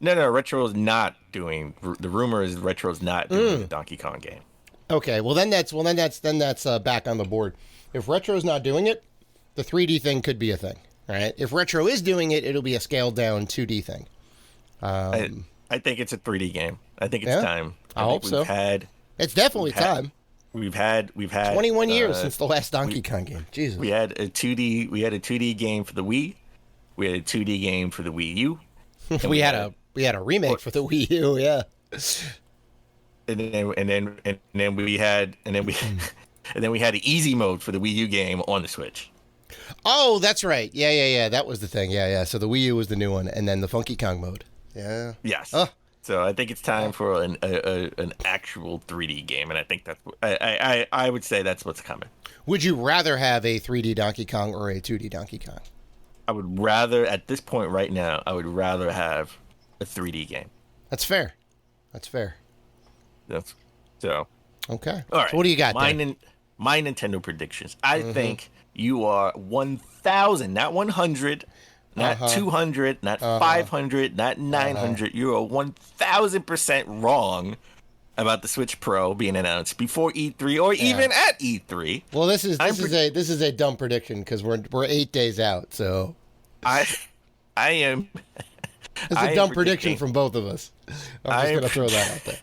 No. Retro is not doing. The rumor is Retro is not doing the Donkey Kong game. Okay, well then that's back on the board. If Retro's not doing it, the 3D thing could be a thing. Right? If Retro is doing it, it'll be a scaled down 2D thing. I think it's a 3D game. I think it's time. I hope so. It's definitely time. We've had 21 years since the last Donkey Kong game. Jesus. We had a 2D game for the Wii. We had a 2D game for the Wii U. we had a remake for the Wii U, yeah. And then we had an easy mode for the Wii U game on the Switch. Oh, that's right. Yeah. That was the thing. Yeah. So the Wii U was the new one, and then the Funky Kong mode. Yeah. Yes. So I think it's time for an actual 3D game, and I think that's I would say that's what's coming. Would you rather have a 3D Donkey Kong or a 2D Donkey Kong? I would rather, at this point right now, I would rather have a 3D game. That's fair. So. Okay. All right. So what do you got my there? My Nintendo predictions. I think you are 1,000, not 100, not 200, not 500, not 900. You are 1,000% wrong about the Switch Pro being announced before E3 or even at E3. Well, this is a dumb prediction because we're 8 days out. So I am. It's a dumb prediction from both of us. I'm just gonna throw that out there.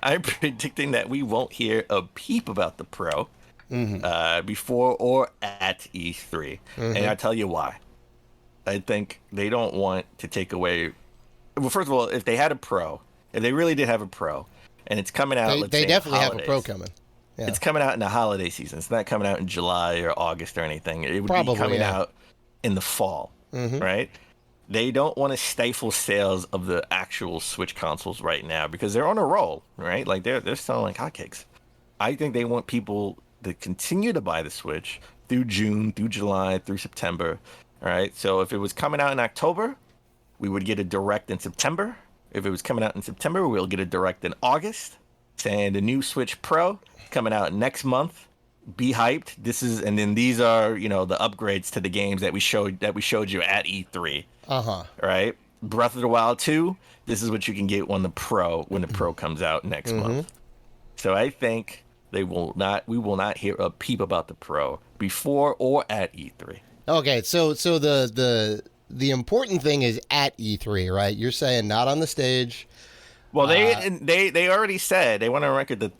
I'm predicting that we won't hear a peep about the Pro before or at E3, and I tell you why. I think they don't want to take away. Well, first of all, if they had a Pro, if they really did have a Pro, and it's coming out, they definitely have a Pro coming. Yeah. It's coming out in the holiday season. It's not coming out in July or August or anything. It would be coming out in the fall, right? They don't want to stifle sales of the actual Switch consoles right now because they're on a roll, right? Like they're selling like hotcakes. I think they want people to continue to buy the Switch through June, through July, through September. All right. So if it was coming out in October, we would get a direct in September. If it was coming out in September, we'll get a direct in August, saying the new Switch Pro coming out next month. Be hyped. And then these are, the upgrades to the games that we showed you at E3. Right? Breath of the Wild 2, this is what you can get when the Pro comes out next month. So I think we will not hear a peep about the Pro before or at E3. Okay, so the important thing is at E3, right? You're saying not on the stage. Well, they already said, they went on record that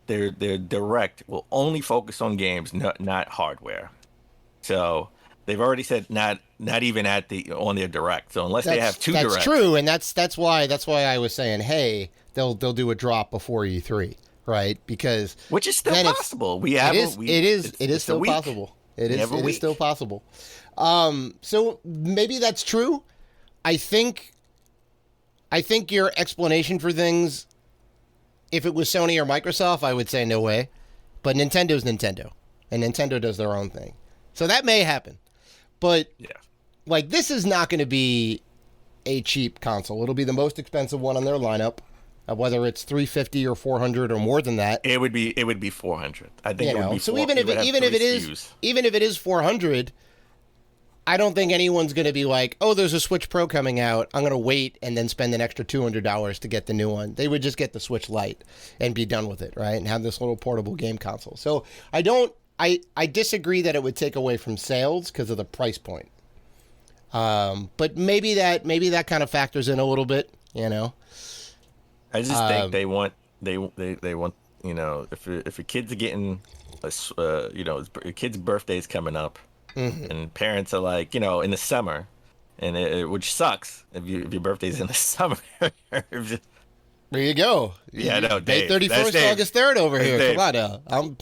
their direct will only focus on games, not hardware. So they've already said not even on their direct. So unless they have two directs. That's true, and that's why I was saying, hey, they'll do a drop before E3, right? Because which is still possible. It is still possible. It is still possible. So maybe that's true. I think your explanation for things, if it was Sony or Microsoft, I would say no way. But Nintendo's Nintendo, and Nintendo does their own thing. So that may happen. But like, this is not going to be a cheap console. It'll be the most expensive one on their lineup. Whether it's $350 or $400 or more than that, it would be $400. I think it would be. So even if it is $400, I don't think anyone's going to be like, oh, there's a Switch Pro coming out, I'm going to wait and then spend an extra $200 to get the new one. They would just get the Switch Lite and be done with it, right? And have this little portable game console. So I disagree that it would take away from sales because of the price point. But maybe that kind of factors in a little bit, you know. I just think they want you know, if a kid's getting you know, a kid's birthday's coming up, and parents are like, you know, in the summer, and which sucks if your birthday's in the summer. There you go. Yeah, no, May Dave. 31st, August 3rd over here. Dave. Come on now. I'm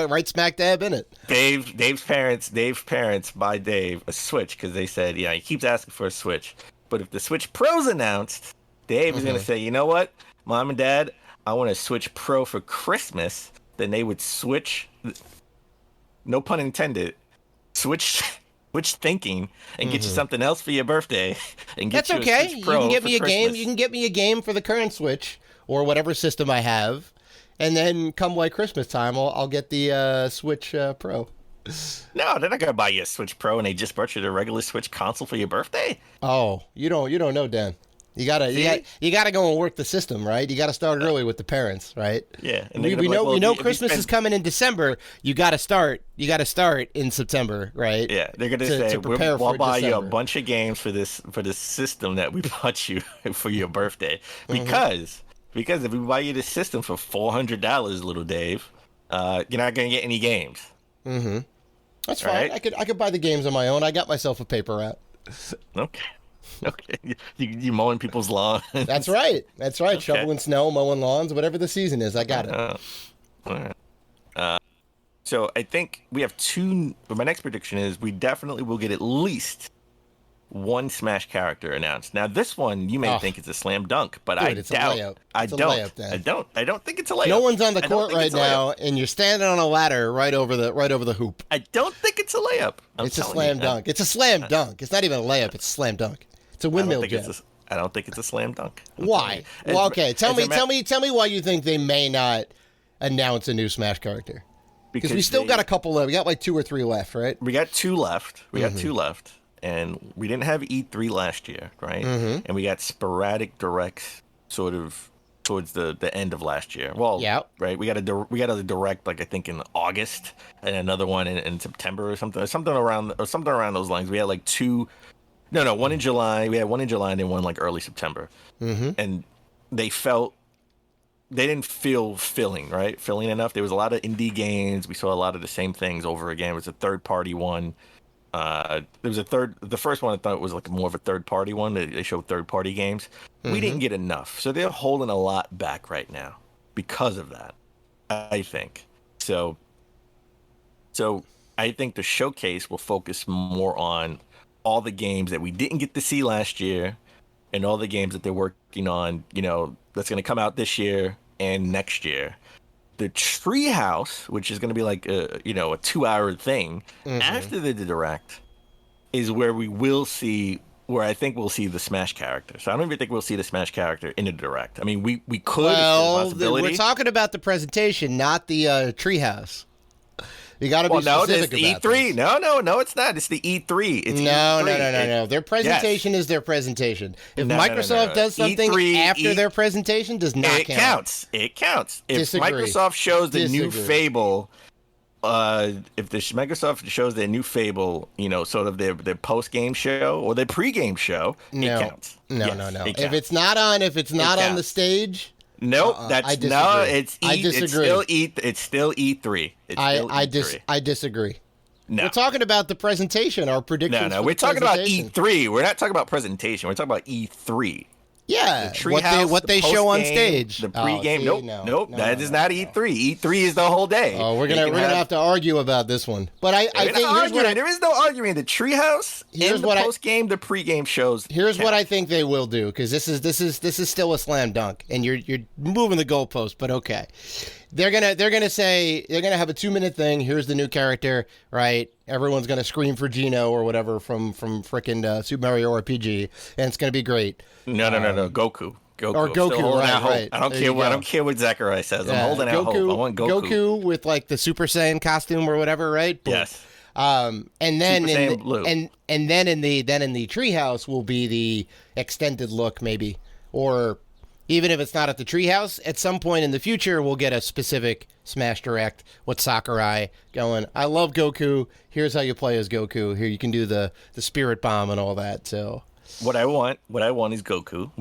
right smack dab in it. Dave's parents buy Dave a Switch because they said, yeah, he keeps asking for a Switch. But if the Switch Pro's announced, Dave is going to say, you know what, Mom and Dad, I want a Switch Pro for Christmas. Then they would switch, no pun intended, switch thinking and get you something else for your birthday. And get That's you okay. A Switch You Pro can get me a for game. Christmas. You can get me a game for the current Switch or whatever system I have, and then come like Christmas time, I'll get the Switch Pro. No, they're not gonna buy you a Switch Pro and they just bought you the regular Switch console for your birthday. Oh, you don't know, Dan. You gotta go and work the system, right? You gotta start early with the parents, right? Yeah, and we know Christmas is coming in December. You gotta start in September, right? Yeah, they're gonna say we'll buy you a bunch of games for this system that we bought you for your birthday because if we buy you this system for $400, little Dave, you're not gonna get any games. Mm-hmm. That's fine. Right? I could buy the games on my own. I got myself a paper route. Okay. You mowing people's lawns. That's right. Okay. Shoveling snow, mowing lawns, whatever the season is. I got it. All right. So I think we have two. My next prediction is we definitely will get at least one Smash character announced. Now this one you may think it's a slam dunk, but Dude, I it's doubt. a layup. I It's a don't. layup, Dan. I don't think it's a layup. No one's on the court right now, layup. and you're standing on a ladder right over the hoop. I don't think it's a layup. It's a slam dunk. It's a slam dunk. It's not even a layup. It's a slam dunk. It's a windmill jab. I don't think it's a slam dunk. Why? Well, okay. Tell me why you think they may not announce a new Smash character. Because we still got a couple left. We got like 2 or 3 left, right? We got 2 left. And we didn't have E3 last year, right? And we got sporadic directs sort of towards the end of last year. Well, right. We got a direct like I think in August and another one in September or something around those lines. We had like 2. No, one in July. We had one in July and then one like early September. And they didn't feel filling enough. There was a lot of indie games. We saw a lot of the same things over again. It was a third-party one. The first one I thought was like more of a third-party one. They showed third-party games. We didn't get enough. So they're holding a lot back right now because of that, I think. So I think the showcase will focus more on all the games that we didn't get to see last year and all the games that they're working on, you know, that's going to come out this year and next year. The Treehouse, which is going to be like a 2-hour thing after the direct, is where I think we'll see the Smash character. So I don't even think we'll see the Smash character in the direct. I mean, we could. Well, we're talking about the presentation, not the Treehouse. You got to be specific about E3. this. No, it's not. It's the E3. It's No. E3. Their presentation is their presentation. If Microsoft does something after their presentation, does not count. It counts. If Disagree. Microsoft shows the new Fable, Microsoft shows their new Fable, you know, sort of their post-game show or their pre-game show, it counts. No. It counts. If it's not on the stage. Nope, I disagree. I disagree. It's still E3. I disagree. No. We're talking about the presentation, our predictions. No, we're talking about E3. We're not talking about presentation. We're talking about E3. Yeah, The what they show on stage. The pregame. Nope. No, that is not E3. E3 is the whole day. Oh, we're gonna have to argue about this one. But I think there is no arguing. The Treehouse and the post-game, the pregame shows. Here's what I think they will do, because this is still a slam dunk, and you're moving the goalpost. But okay, they're gonna have a 2-minute thing. Here's the new character, right? Everyone's gonna scream for Gino or whatever from frickin' Super Mario RPG, and it's gonna be great. No, Goku. Or Goku, right. I don't care what Zachariah says. I'm holding out hope. I want Goku. Goku with like the Super Saiyan costume or whatever, right? But, yes. And then in the treehouse will be the extended look, maybe, or even if it's not at the treehouse, at some point in the future we'll get a specific Smash Direct with Sakurai going, I love Goku. Here's how you play as Goku. Here you can do the Spirit Bomb and all that. So. What I want is Goku.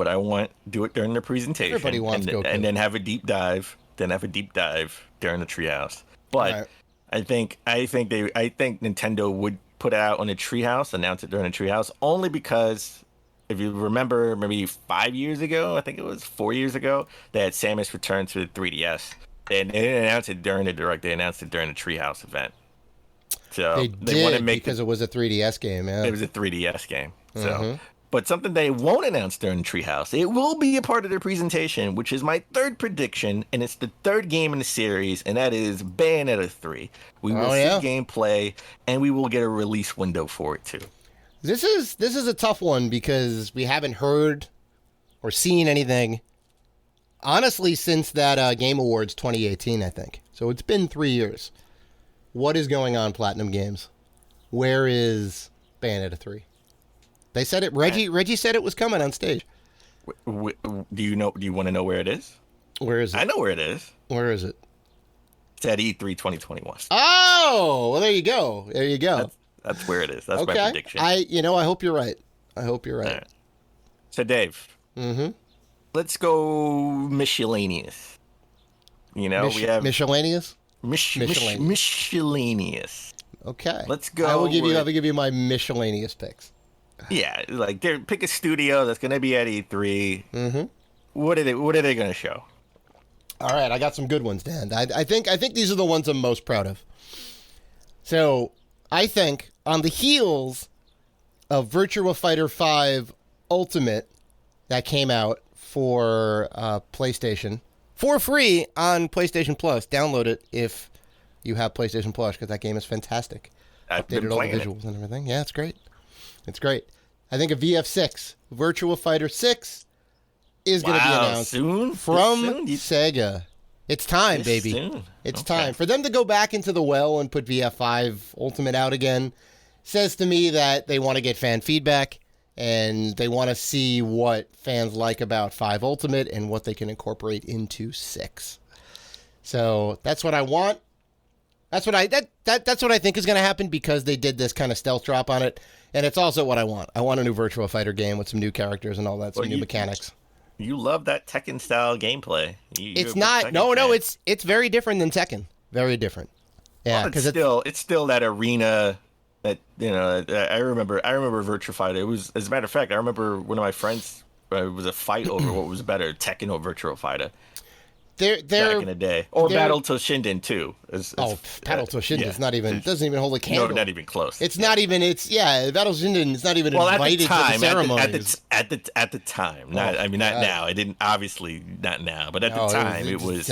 Do it during the presentation. Everybody wants Goku. And then have a deep dive. During the treehouse. But right. I think Nintendo would put it out on the treehouse, announce it during the treehouse, only because if you remember, maybe 5 years ago, I think it was 4 years ago, they had Samus return to the 3DS. And they didn't announce it during the Direct. They announced it during the treehouse event. So they want to make because it was a 3DS game. Yeah, it was a 3DS game. So. But something they won't announce during Treehouse, it will be a part of their presentation, which is my third prediction, and it's the third game in the series, and that is Bayonetta 3. We will see gameplay, and we will get a release window for it too. This is a tough one because we haven't heard or seen anything, honestly, since that Game Awards 2018, I think. So it's been 3 years. What is going on, Platinum Games? Where is Bayonetta 3? They said it. Reggie said it was coming on stage. Do you want to know where it is? Where is it? I know where it is. Where is it? It's at E3 2021. Oh, well, there you go. That's where it is. That's my prediction. I hope you're right. Right. So, Dave. Let's go miscellaneous. We have miscellaneous. Miscellaneous. Okay. Let's go. I will give you my miscellaneous picks. Yeah, like pick a studio that's going to be at E3. What are they going to show? All right, I got some good ones, Dan. I think these are the ones I'm most proud of. So I think on the heels of Virtua Fighter 5 Ultimate that came out for PlayStation for free on PlayStation Plus. Download it if you have PlayStation Plus, because that game is fantastic. I've been updated all the visuals and everything. Yeah, it's great. It's great. I think a VF6, Virtua Fighter 6, is going to be announced soon? from Sega. It's time, baby. Soon. It's time. For them to go back into the well and put VF5 Ultimate out again says to me that they want to get fan feedback and they want to see what fans like about 5 Ultimate and what they can incorporate into 6. So that's what I want. That's what I think is going to happen, because they did this kind of stealth drop on it, and it's also what I want. I want a new Virtua Fighter game with some new characters and all that, some new mechanics. You love that Tekken style gameplay. It's not. No. It's very different than Tekken. Very different. Yeah, because it's still that arena that I remember Virtua Fighter. It was, as a matter of fact, I remember one of my friends. It was a fight over what was better, Tekken or Virtua Fighter. They're back in the day, or Battle Toshinden too. Battle Toshinden is not even, doesn't even hold a candle. No, not even close. It's not even. Battle Toshinden is not even invited to the ceremony. At the time, not now. It didn't, obviously not now, but at the time it was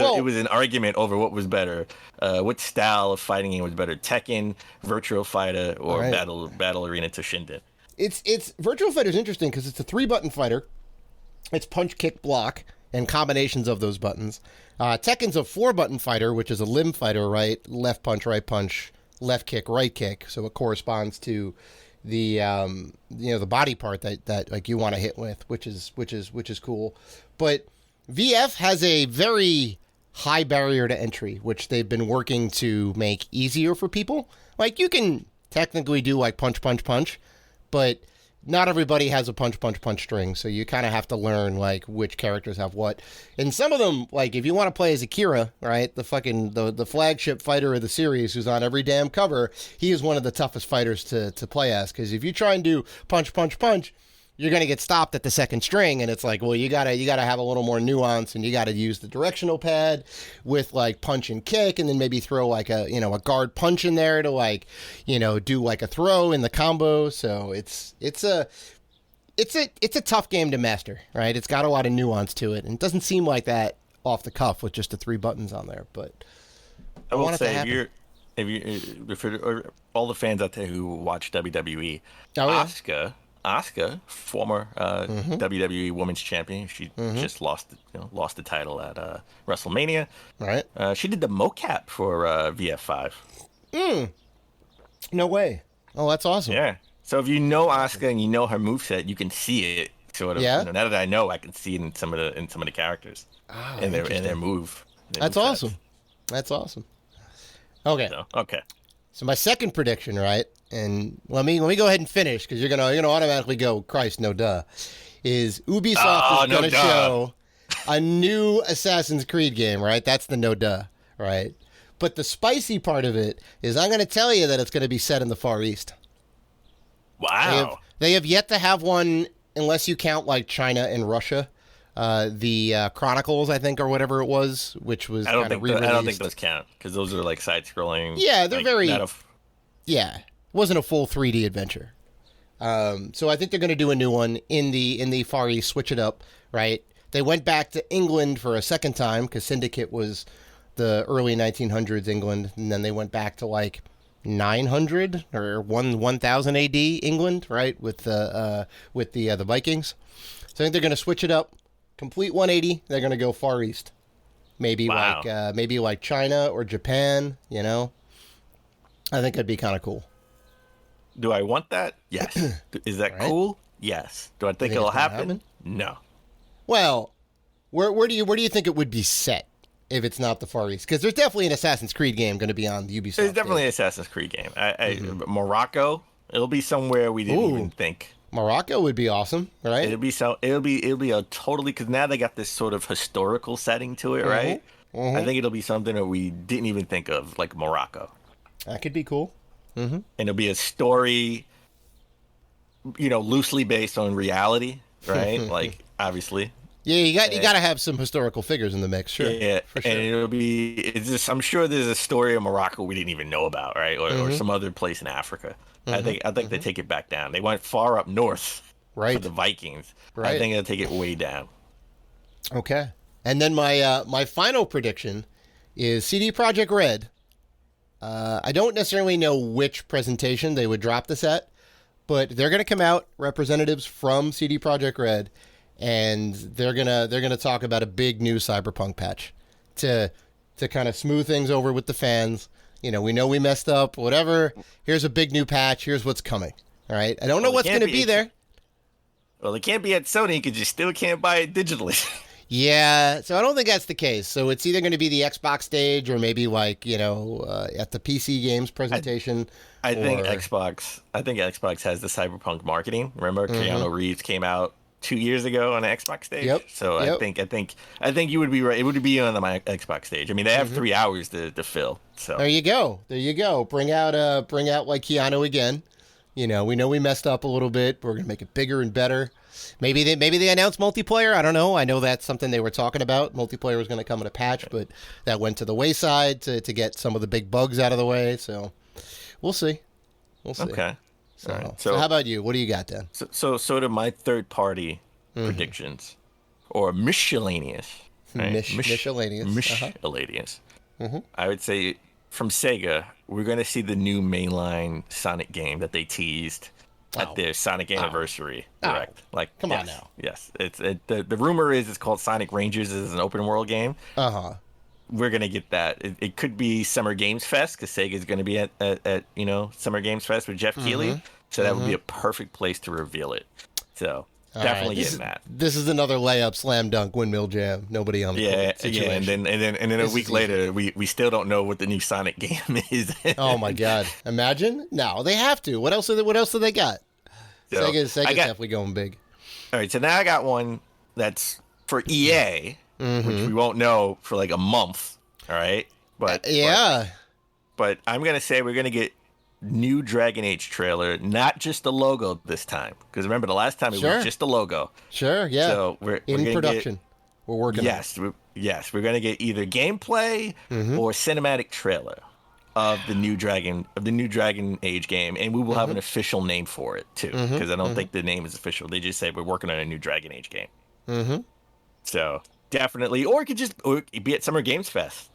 an argument over what was better, what style of fighting game was better, Tekken, Virtua Fighter, or Battle Arena Toshinden. It's Virtua Fighter is interesting because it's a 3-button fighter. It's punch, kick, block, and combinations of those buttons. Tekken's a 4-button fighter, which is a limb fighter, right? Left punch, left kick, right kick. So it corresponds to the the body part that like you want to hit with, which is cool. But VF has a very high barrier to entry, which they've been working to make easier for people. Like, you can technically do like punch, but not everybody has a punch string, so you kind of have to learn like which characters have what. And some of them, like if you want to play as Akira, right, the flagship fighter of the series, who's on every damn cover, he is one of the toughest fighters to play as, because if you try and do punch, you're going to get stopped at the second string, and it's like, well, you gotta have a little more nuance, and you gotta use the directional pad with like punch and kick, and then maybe throw like a guard punch in there to like do like a throw in the combo. So it's a tough game to master, right? It's got a lot of nuance to it, and it doesn't seem like that off the cuff with just the 3 buttons on there. But I will say, for all the fans out there who watch WWE, Asuka, former WWE Women's Champion, she just lost the title at WrestleMania. Right. She did the mocap for VF5. No way. Oh, that's awesome. Yeah. So if you know Asuka and you know her moveset, you can see it sort of. Yeah. Now that I know, I can see it in some of the characters and their move. That's awesome. That's awesome. Okay. So my second prediction, right? And let me go ahead and finish because you're gonna automatically go, Christ, no duh. Is Ubisoft is gonna show a new Assassin's Creed game, right? That's the no duh, right? But the spicy part of it is I'm gonna tell you that it's gonna be set in the Far East. Wow. They have yet to have one, unless you count like China and Russia. The Chronicles, I think, or whatever it was, which was kind of re-released. I don't think those count because those are like side-scrolling. Yeah, they're yeah, wasn't a full 3D adventure. So I think they're going to do a new one in the Far East, switch it up, right? They went back to England for a second time because Syndicate was the early 1900s England, and then they went back to like 900 or 1000 AD England, right? With the Vikings. So I think they're going to switch it up. Complete 180. They're going to go Far East, maybe like China or Japan. I think that'd be kind of cool. Do I want that? Yes. Is that cool? Yes. Do I think it'll happen? No. Well, where do you think it would be set if it's not the Far East? Because there's definitely an Assassin's Creed game going to be on the Ubisoft. There's definitely an Assassin's Creed game. Morocco. It'll be somewhere we didn't even think. Morocco would be awesome, right? It'll be a totally, because now they got this sort of historical setting to it, right? I think it'll be something that we didn't even think of, like Morocco. That could be cool. And it'll be a story, loosely based on reality, right? Like, obviously. Yeah, you got to have some historical figures in the mix, sure. Yeah, for sure. And I'm sure there's a story of Morocco we didn't even know about, right? Or some other place in Africa. I think they take it back down. They went far up north for the Vikings. Right. I think they'll take it way down. Okay. And then my final prediction is CD Projekt Red. I don't necessarily know which presentation they would drop this at, but they're going to come out, representatives from CD Projekt Red, and they're gonna talk about a big new Cyberpunk patch to kind of smooth things over with the fans. We know we messed up, whatever. Here's a big new patch. Here's what's coming. All right. I don't know what's going to be there. Well, it can't be at Sony because you still can't buy it digitally. Yeah. So I don't think that's the case. So it's either going to be the Xbox stage or maybe like, at the PC games presentation. I think Xbox has the Cyberpunk marketing. Remember, Keanu Reeves came out 2 years ago on the Xbox stage. Yep. So I think you would be right. It would be on the Xbox stage. I mean, they have 3 hours to fill. So there you go. Bring out like Keanu again. We know we messed up a little bit. But we're gonna make it bigger and better. Maybe they announce multiplayer. I don't know. I know that's something they were talking about. Multiplayer was going to come in a patch, but that went to the wayside to get some of the big bugs out of the way. So we'll see. Okay. So how about you? What do you got, Dan? So to my third-party predictions, or miscellaneous, right? Miscellaneous. I would say from Sega, we're going to see the new mainline Sonic game that they teased at their Sonic Anniversary Direct. Like, come on now. Yes, the rumor is it's called Sonic Rangers. It's an open world game. We're gonna get that. It could be Summer Games Fest because Sega's gonna be at Summer Games Fest with Jeff Keighley. So that would be a perfect place to reveal it. So definitely getting that. This is another layup, slam dunk, windmill jam. Nobody on the situation. And then a week later, we still don't know what the new Sonic game is. Oh my God! Imagine. No, they have to. What else do they got? So, Sega's definitely going big. All right, so now I got one that's for EA, which we won't know for like a month. All right, but yeah. But I'm gonna say we're gonna get new Dragon Age trailer, not just the logo this time. Because remember, the last time it was just the logo. Sure, yeah. So we're in production. We're working on it. Yes, we're going to get either gameplay or cinematic trailer of the new Dragon Age game, and we will have an official name for it too, because I don't think the name is official. They just say we're working on a new Dragon Age game. So definitely, or it could be at Summer Games Fest.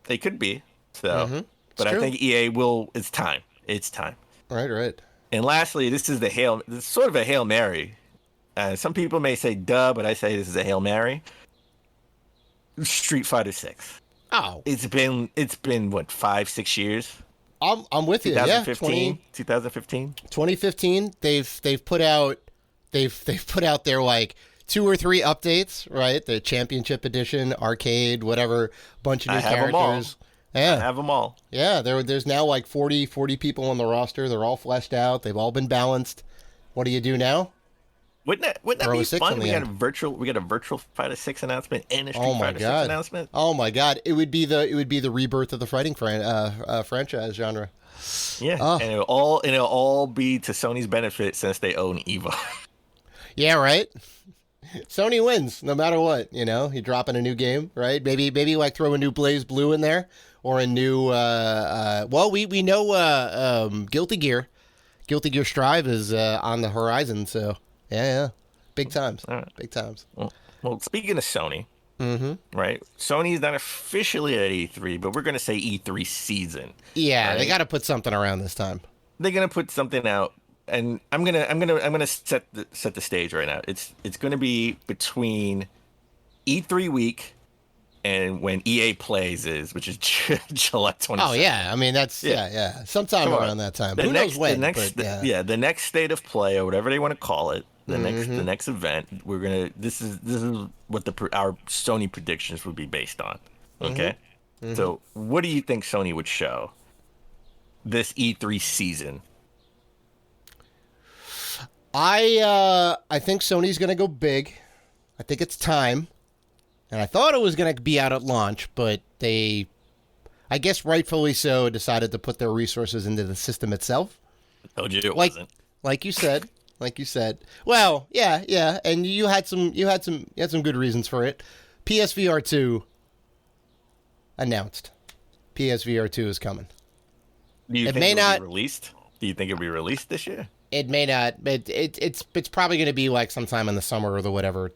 They could be. So, but I think EA will. It's time. It's time. Right. And lastly, this is sort of a Hail Mary. Some people may say duh, but I say this is a Hail Mary. Street Fighter 6. Oh, it's been what, 5-6 years? I'm with you. 2015. 2015. They've put out their like 2 or 3 updates, right? The Championship Edition, Arcade, whatever, bunch of new characters. I have them all. Yeah, there's now like 40 people on the roster. They're all fleshed out. They've all been balanced. What do you do now? Wouldn't that be fun? We got a virtual Fighter 6 announcement and a Street Fighter 6 announcement. Oh my god! It would be the rebirth of the fighting franchise genre. Yeah, and it'll all be to Sony's benefit since they own Evo. Yeah, right. Sony wins no matter what. You know, you drop in a new game, right? Maybe like throw a new Blaze Blue in there or a new. We know Guilty Gear Strive is on the horizon, so. Yeah, big times. All right. Big times. Well, speaking of Sony, right? Sony's not officially at E3, but we're going to say E3 season. Yeah, right? They got to put something around this time. They're going to put something out, and I'm gonna set the stage right now. It's going to be between E3 week and when EA plays which is July 27th. Oh yeah, I mean that's sometime around that time. Who knows when? The next state of play or whatever they want to call it. The next event, we're gonna. This is what our Sony predictions would be based on. Okay, so what do you think Sony would show this E3 season? I think Sony's gonna go big. I think it's time, and I thought it was gonna be out at launch, but they, I guess rightfully so, decided to put their resources into the system itself. I told you it wasn't. Like you said. Well, yeah, and you had some good reasons for it. PSVR 2 announced. PSVR 2 is coming. Do you think it'll be released? Do you think it'll be released this year? It may not. It's probably going to be like sometime in the summer or the whatever.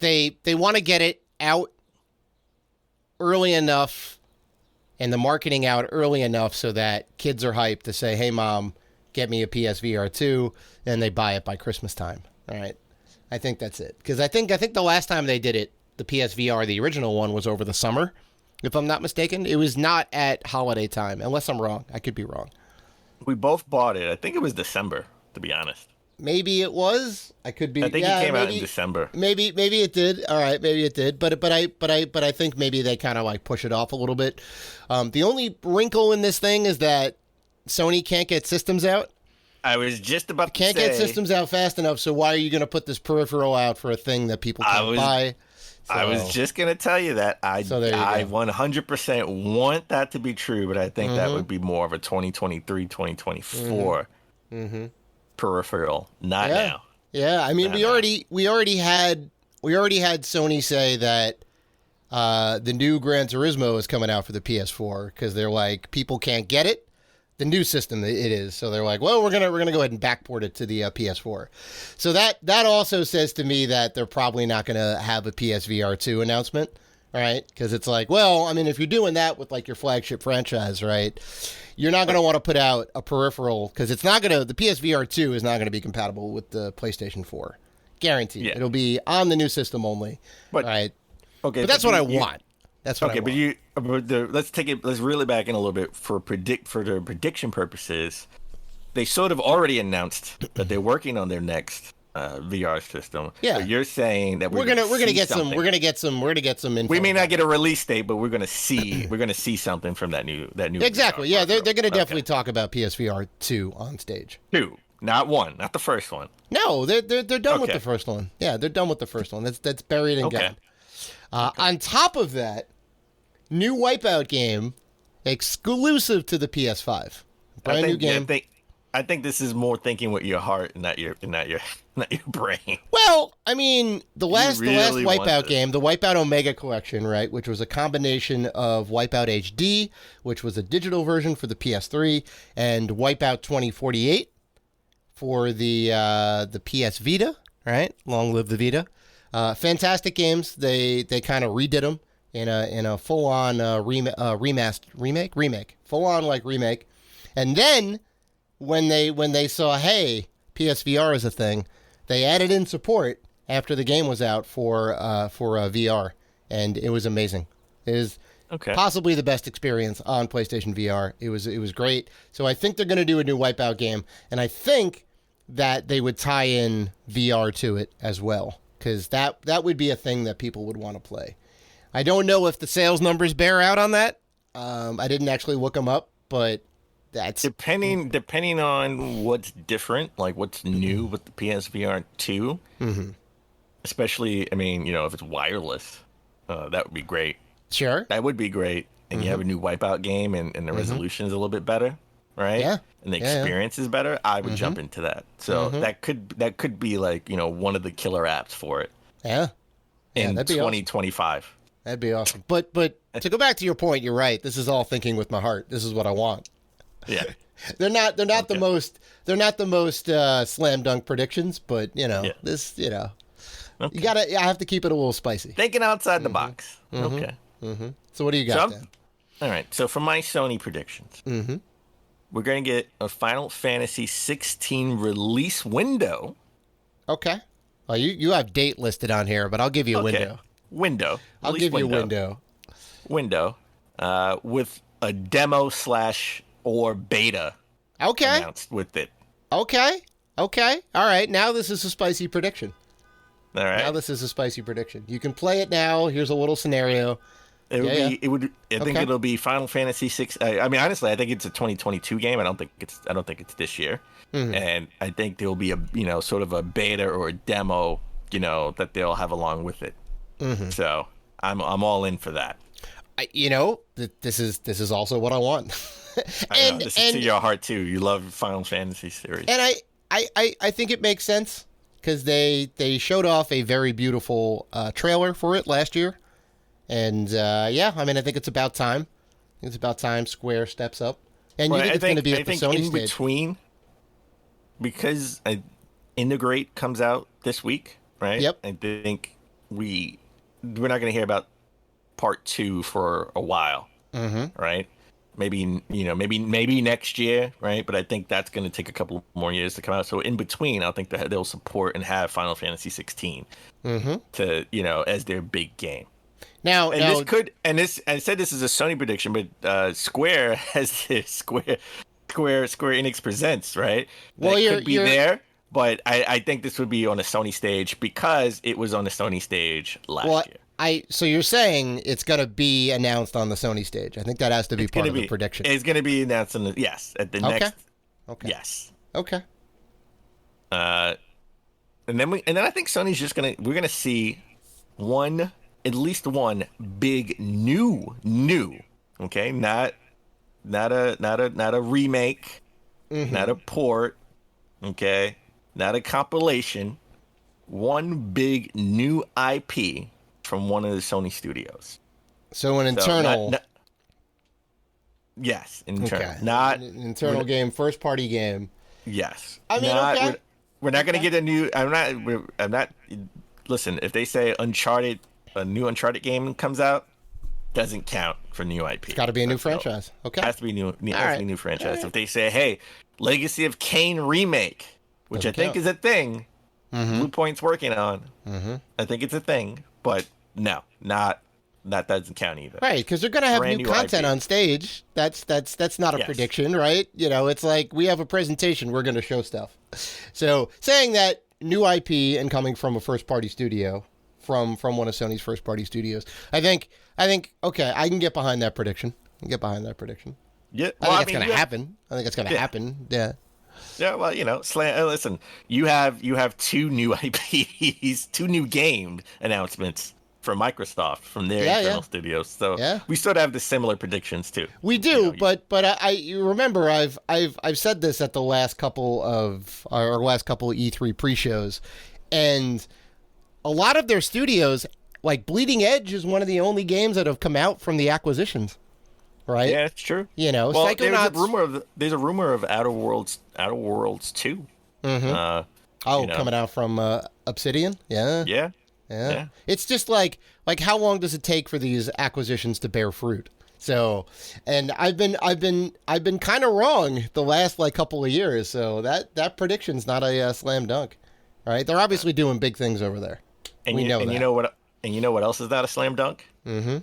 They want to get it out early enough, and the marketing out early enough so that kids are hyped to say, "Hey, Mom, get me a PSVR 2," and they buy it by Christmas time. All right. I think that's it. Because I think the last time they did it, the PSVR, the original one, was over the summer, if I'm not mistaken. It was not at holiday time, unless I'm wrong. I could be wrong. We both bought it. I think it was December, to be honest. Maybe it was. I could be. I think it came out in December. Maybe it did. All right, maybe it did. But I think maybe they kind of like push it off a little bit. The only wrinkle in this thing is that Sony can't get systems out. I was just about to say. Can't get systems out fast enough, so why are you going to put this peripheral out for a thing that people can't buy? So, I was just going to tell you that. I 100% want that to be true, but I think that would be more of a 2023, 2024 peripheral, not now. Yeah, I mean, we already had Sony say that the new Gran Turismo is coming out for the PS4 because they're like, people can't get it. The new system it is, so they're like, well, we're gonna go ahead and backport it to the PS4. So that also says to me that they're probably not gonna have a PSVR 2 announcement, right? Because it's like, well, I mean, if you're doing that with like your flagship franchise, right, you're not gonna want to put out a peripheral because the PSVR 2 is not gonna be compatible with the PlayStation 4, guaranteed. Yeah. It'll be on the new system only, right? Okay, but that's what I want. That's what I want. Let's reel it back in a little bit for the prediction purposes. They sort of already announced that they're working on their next VR system. Yeah. So you're saying that we're gonna get some info. We may not get a release date, but we're gonna see something from that new Exactly. VR yeah, they're gonna definitely talk about PSVR 2 on stage. 2, not 1, not the first one. No, they're done with the first one. Yeah, they're done with the first one. That's buried and gone. On top of that, new Wipeout game exclusive to the PS5. brand new game. I think this is more thinking with your heart and not your brain. Well, I mean, the last want Wipeout this. game, the Wipeout Omega Collection, right, which was a combination of Wipeout HD, which was a digital version for the PS3, and Wipeout 2048 for the PS Vita, right? Long live the Vita. Fantastic games. They kind of redid them in a full on remake, full on like remake, and then when they saw, hey, PSVR is a thing, they added in support after the game was out for VR, and it was amazing. It is possibly the best experience on PlayStation VR. It was great. So I think they're going to do a new Wipeout game, and I think that they would tie in VR to it as well, because that would be a thing that people would want to play. I don't know if the sales numbers bear out on that. I didn't actually look them up, but that's depending on what's different, like what's new with the PSVR 2. Mm-hmm. Especially, I mean, if it's wireless, that would be great. Sure. That would be great. And you have a new Wipeout game and the resolution is a little bit better, right? Yeah. And the experience is better. I would jump into that. So that could be like, one of the killer apps for it. Yeah. In that'd be 2025. Awesome. That'd be awesome. But to go back to your point, you're right. This is all thinking with my heart. This is what I want. Yeah. They're not the most slam dunk predictions, but this, I have to keep it a little spicy. Thinking outside the box. Okay. Mm-hmm. So what do you got then? All right. So for my Sony predictions, we're going to get a Final Fantasy 16 release window. Okay. Well, you have date listed on here, but I'll give you a window. I'll give you a window. With a demo / or beta announced with it. Okay. All right. Now this is a spicy prediction. All right. Now this is a spicy prediction. You can play it now. Here's a little scenario. I think it'll be Final Fantasy 6. I mean, honestly, I think it's a 2022 game. I don't think it's this year. And I think there'll be a sort of a beta or a demo, that they'll have along with it. So I'm all in for that. This is also what I want. This is to your heart too. You love Final Fantasy series, and I think it makes sense because they showed off a very beautiful trailer for it last year, and I mean I think it's about time. It's about time Square steps up, and you think it's going to be at the Sony stage. Between, because Integrate comes out this week, right? Yep. I think we're not going to hear about part 2 for a while, right? Maybe maybe next year, right? But I think that's going to take a couple more years to come out. So in between, I think that they'll support and have Final Fantasy 16 to as their big game. Now, I said this is a Sony prediction, but Square has this Square Enix Presents, right? Well, it could be there, but I think this would be on a Sony stage because it was on a Sony stage last year. So you're saying it's going to be announced on the Sony stage? I think that has to be part of the prediction. It's going to be announced at the next. Okay. Yes. Okay. And then I think Sony's just we're gonna see at least one big new. Okay, not a remake, not a port. Okay, not a compilation. One big new IP from one of the Sony studios. So an internal. Yes, internal. Okay. Not an internal game, first party game. Yes. I mean, we're not going to get a new. I'm not. Listen, if they say a new Uncharted game comes out, doesn't count for new IP. It's got to be a new franchise. Okay. Has to be new. Has to be new franchise. If they say, hey, Legacy of Kain remake, which I think is a thing, Blue Point's working on. I think it's a thing, but no, that doesn't count either. Right, because they're going to have new content on stage. That's not a prediction, right? It's like we have a presentation, we're going to show stuff. So saying that new IP and coming from a first-party studio, from one of Sony's first-party studios, I think okay, I can get behind that prediction. Yeah, well, I think it's going to happen. I think it's going to happen. Yeah. Yeah, well, listen, you have 2 new IPs, 2 new game announcements from Microsoft, from their Yeah, internal yeah. studios. So Yeah. we sort of have the similar predictions too. We do, but you remember I've said this at the last couple of E3 pre-shows, and a lot of their studios, like Bleeding Edge, is one of the only games that have come out from the acquisitions, right? Yeah, it's true. You know, well, Psychonauts. there's a rumor of Outer Worlds 2. Mm-hmm. Coming out from Obsidian. Yeah. Yeah. It's just like how long does it take for these acquisitions to bear fruit? So, and I've been kind of wrong the last couple of years. So that prediction's not a slam dunk, right? They're obviously doing big things over there. And you know what else is not a slam dunk? Mm-hmm.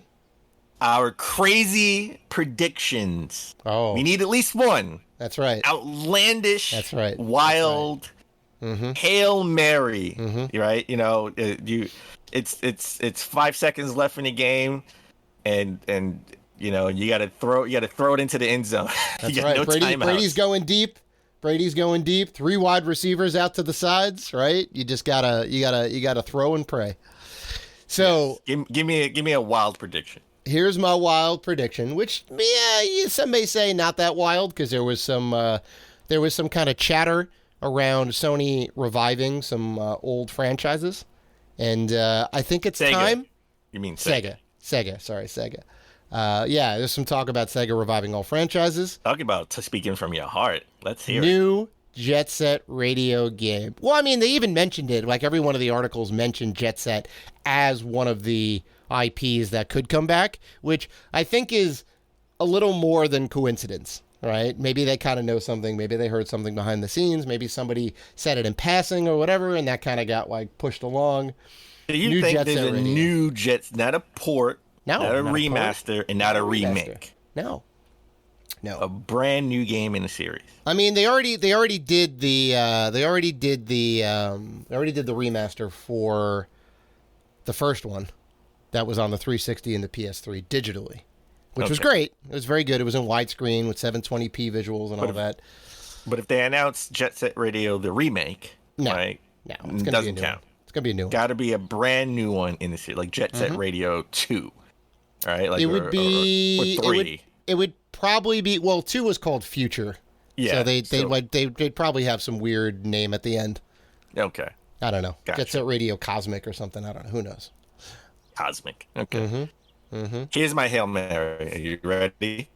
Our crazy predictions. Oh, we need at least one. That's right. Outlandish. That's right. Wild. That's right. Mm-hmm. Hail Mary, right? You know, it's 5 seconds left in the game, and you know you got to throw it into the end zone. That's right. No Brady's going deep. 3 wide receivers out to the sides, right? You just gotta throw and pray. So yes. give me a wild prediction. Here's my wild prediction, which some may say not that wild because there was some kind of chatter around Sony reviving some old franchises, and I think it's Sega. time. You mean Sega? Sega. Sorry, Sega. There's some talk about Sega reviving all franchises. Talk about speaking from your heart. Let's hear it. New Jet Set radio game. Well, I mean, they even mentioned it. Like every one of the articles mentioned Jet Set as one of the IPs that could come back, which I think is a little more than coincidence. Right? Maybe they kind of know something. Maybe they heard something behind the scenes. Maybe somebody said it in passing or whatever, and that kind of got pushed along. Do you think there's a new Jet, not a port, not a remaster, and not a remake? No. A brand new game in the series. I mean, they already did the remaster for the first one that was on the 360 and the PS3 digitally. Which was great. It was very good. It was in widescreen with 720p visuals and all that. But if they announce Jet Set Radio, the remake, right? No, it's doesn't count. It's going to be a new one. Got to be a brand new one in the series, like Jet Set Radio 2. All right? Like, it would be... or 3. It would probably be... Well, 2 was called Future. Yeah. So they'd probably have some weird name at the end. Okay. I don't know. Gotcha. Jet Set Radio Cosmic or something. I don't know. Who knows? Cosmic. Okay. Here's my Hail Mary. Are you ready?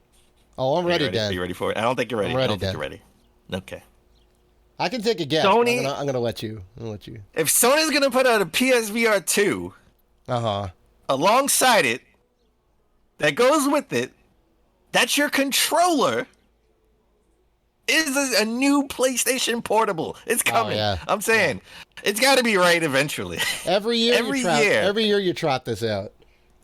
Oh, I'm ready, Dan. Are you ready for it? I don't think you're ready. I'm ready, I don't think Dan. you're ready. Okay. I can take a guess. Sony, I'm gonna let you. If Sony's gonna put out a PSVR 2, alongside it, that goes with it, that's your controller. Is a new PlayStation Portable? It's coming. Yeah. I'm saying it's got to be right eventually. Every year you trot this out.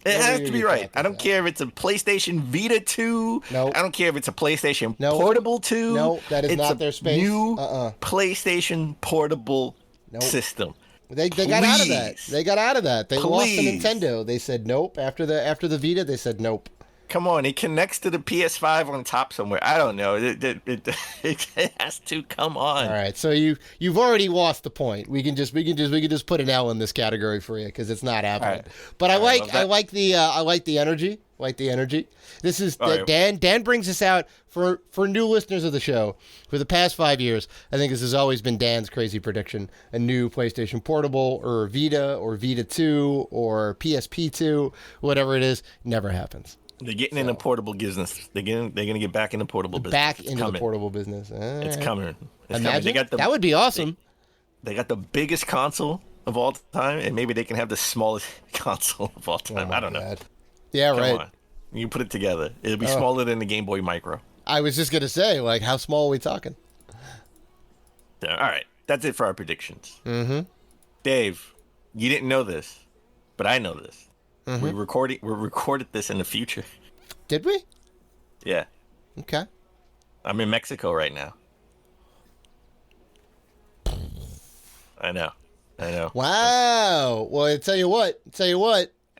It has to be right. I don't care if it's a PlayStation Vita 2. Nope. I don't care if it's a PlayStation Portable 2. No, that is not their space. New PlayStation Portable system. They got out of that. They got out of that. They lost to Nintendo. They said nope. After the Vita, they said nope. Come on, it connects to the PS5 on top somewhere. I don't know. It has to come on. All right, so you've already lost the point. We can just put an L in this category for you because it's not happening. Right. But I like the energy. This is right. Dan brings this out for new listeners of the show. For the past 5 years, I think this has always been Dan's crazy prediction: a new PlayStation Portable or Vita or Vita 2 or PSP 2, whatever it is, never happens. They're getting in the portable business. They're going to get back in the portable business. The portable business. It's coming. Imagine. That would be awesome. They got the biggest console of all time, and maybe they can have the smallest console of all time. I don't know. Yeah, Come right. on. You put it together. It'll be smaller than the Game Boy Micro. I was just going to say, how small are we talking? So, all right. That's it for our predictions. Mm-hmm. Dave, you didn't know this, but I know this. Mm-hmm. We recorded this in the future. Did we? Yeah. Okay. I'm in Mexico right now. I know. Wow. Well, I tell you what.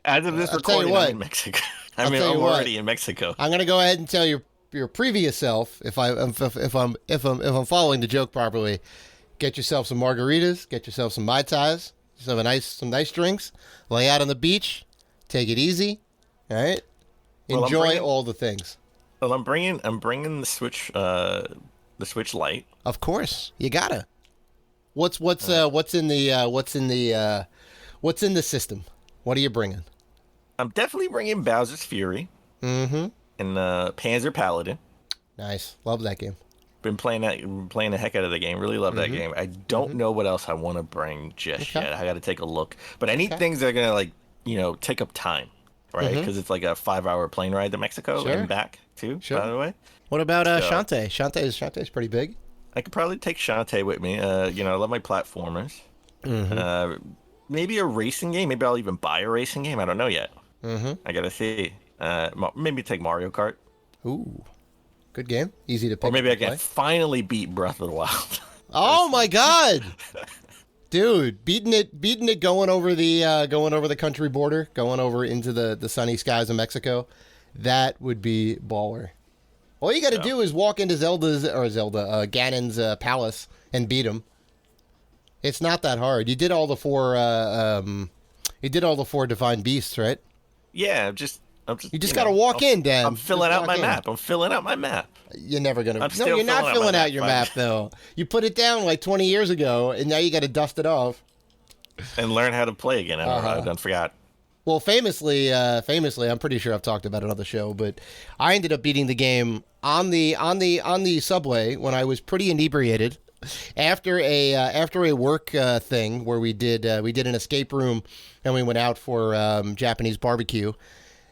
As of this recording, I'm in Mexico. I'm already in Mexico. I'm gonna go ahead and tell your previous self, if I'm following the joke properly, get yourself some margaritas, get yourself some Mai Tais, some nice drinks, lay out on the beach, Take it easy. All right. Well, Enjoy all the things. Well, I'm bringing the Switch Lite. Of course, you gotta. What's in the system? What are you bringing? I'm definitely bringing Bowser's Fury. Mm-hmm. And Panzer Paladin. Nice, love that game. Been playing the heck out of the game. Really love that game. I don't know what else I want to bring just yet. I got to take a look. But I need things that are gonna take up time, right? Because it's like a 5-hour plane ride to Mexico and back too. By the way. What about Shantae? Shantae's pretty big. I could probably take Shantae with me. I love my platformers. Maybe a racing game. Maybe I'll even buy a racing game. I don't know yet. I gotta see. Maybe take Mario Kart. Ooh. Good game. Easy to pick. Or maybe I can finally beat Breath of the Wild. Oh my God, dude! Beating it, going over the country border, going over into the sunny skies of Mexico. That would be baller. All you got to do is walk into Ganon's palace and beat him. It's not that hard. You did all the four. You did all the 4 divine beasts, right? Yeah, you just got to walk in, Dan. I'm filling out my map. You're never going to. No, you're not filling out your map, though. You put it down like 20 years ago, and now you got to dust it off. And learn how to play again. I done forgot. Well, famously, I'm pretty sure I've talked about it on the show, but I ended up beating the game on the subway when I was pretty inebriated after a work thing where we did an escape room and we went out for Japanese barbecue.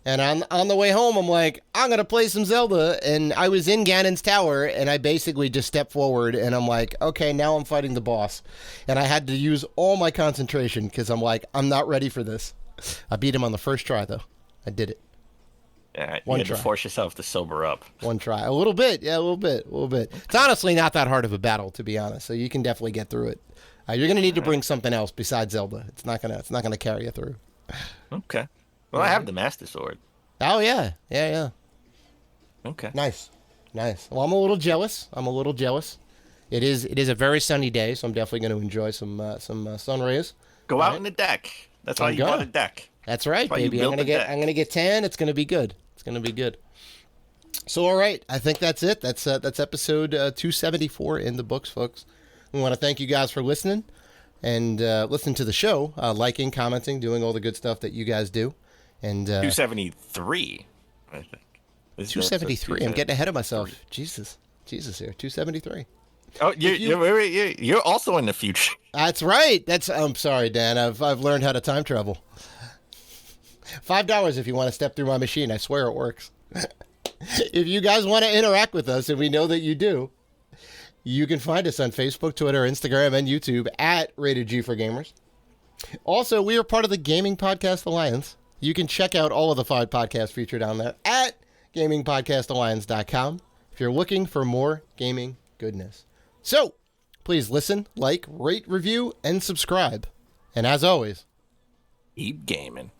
And on the way home, I'm like, I'm going to play some Zelda. And I was in Ganon's Tower, and I basically just stepped forward, and I'm like, okay, now I'm fighting the boss. And I had to use all my concentration because I'm like, I'm not ready for this. I beat him on the first try, though. I did it. Yeah, you had to force yourself to sober up. One try. A little bit. Yeah, a little bit. It's honestly not that hard of a battle, to be honest, so you can definitely get through it. You're going to need to bring something else besides Zelda. It's not gonna carry you through. Okay. Well, I have the Master Sword. Oh, yeah. Yeah. Okay. Nice. Well, I'm a little jealous. It is a very sunny day, so I'm definitely going to enjoy some sun rays. Go out in the deck. That's why you bought a deck. That's right, baby. I'm gonna get tan. It's gonna be good. So, all right. I think that's it. That's episode 274 in the books, folks. We want to thank you guys for listening and listening to the show, liking, commenting, doing all the good stuff that you guys do. And 273, I think. 273. I'm getting ahead of myself. Jesus here. 273. Oh, you're also in the future. That's right. I'm sorry, Dan. I've learned how to time travel. $5 if you want to step through my machine. I swear it works. If you guys want to interact with us, and we know that you do, you can find us on Facebook, Twitter, Instagram, and YouTube at Rated G for Gamers. Also, we are part of the Gaming Podcast Alliance. You can check out all of the 5 podcasts featured on there at gamingpodcastalliance.com if you're looking for more gaming goodness. So, please listen, like, rate, review, and subscribe. And as always, keep gaming.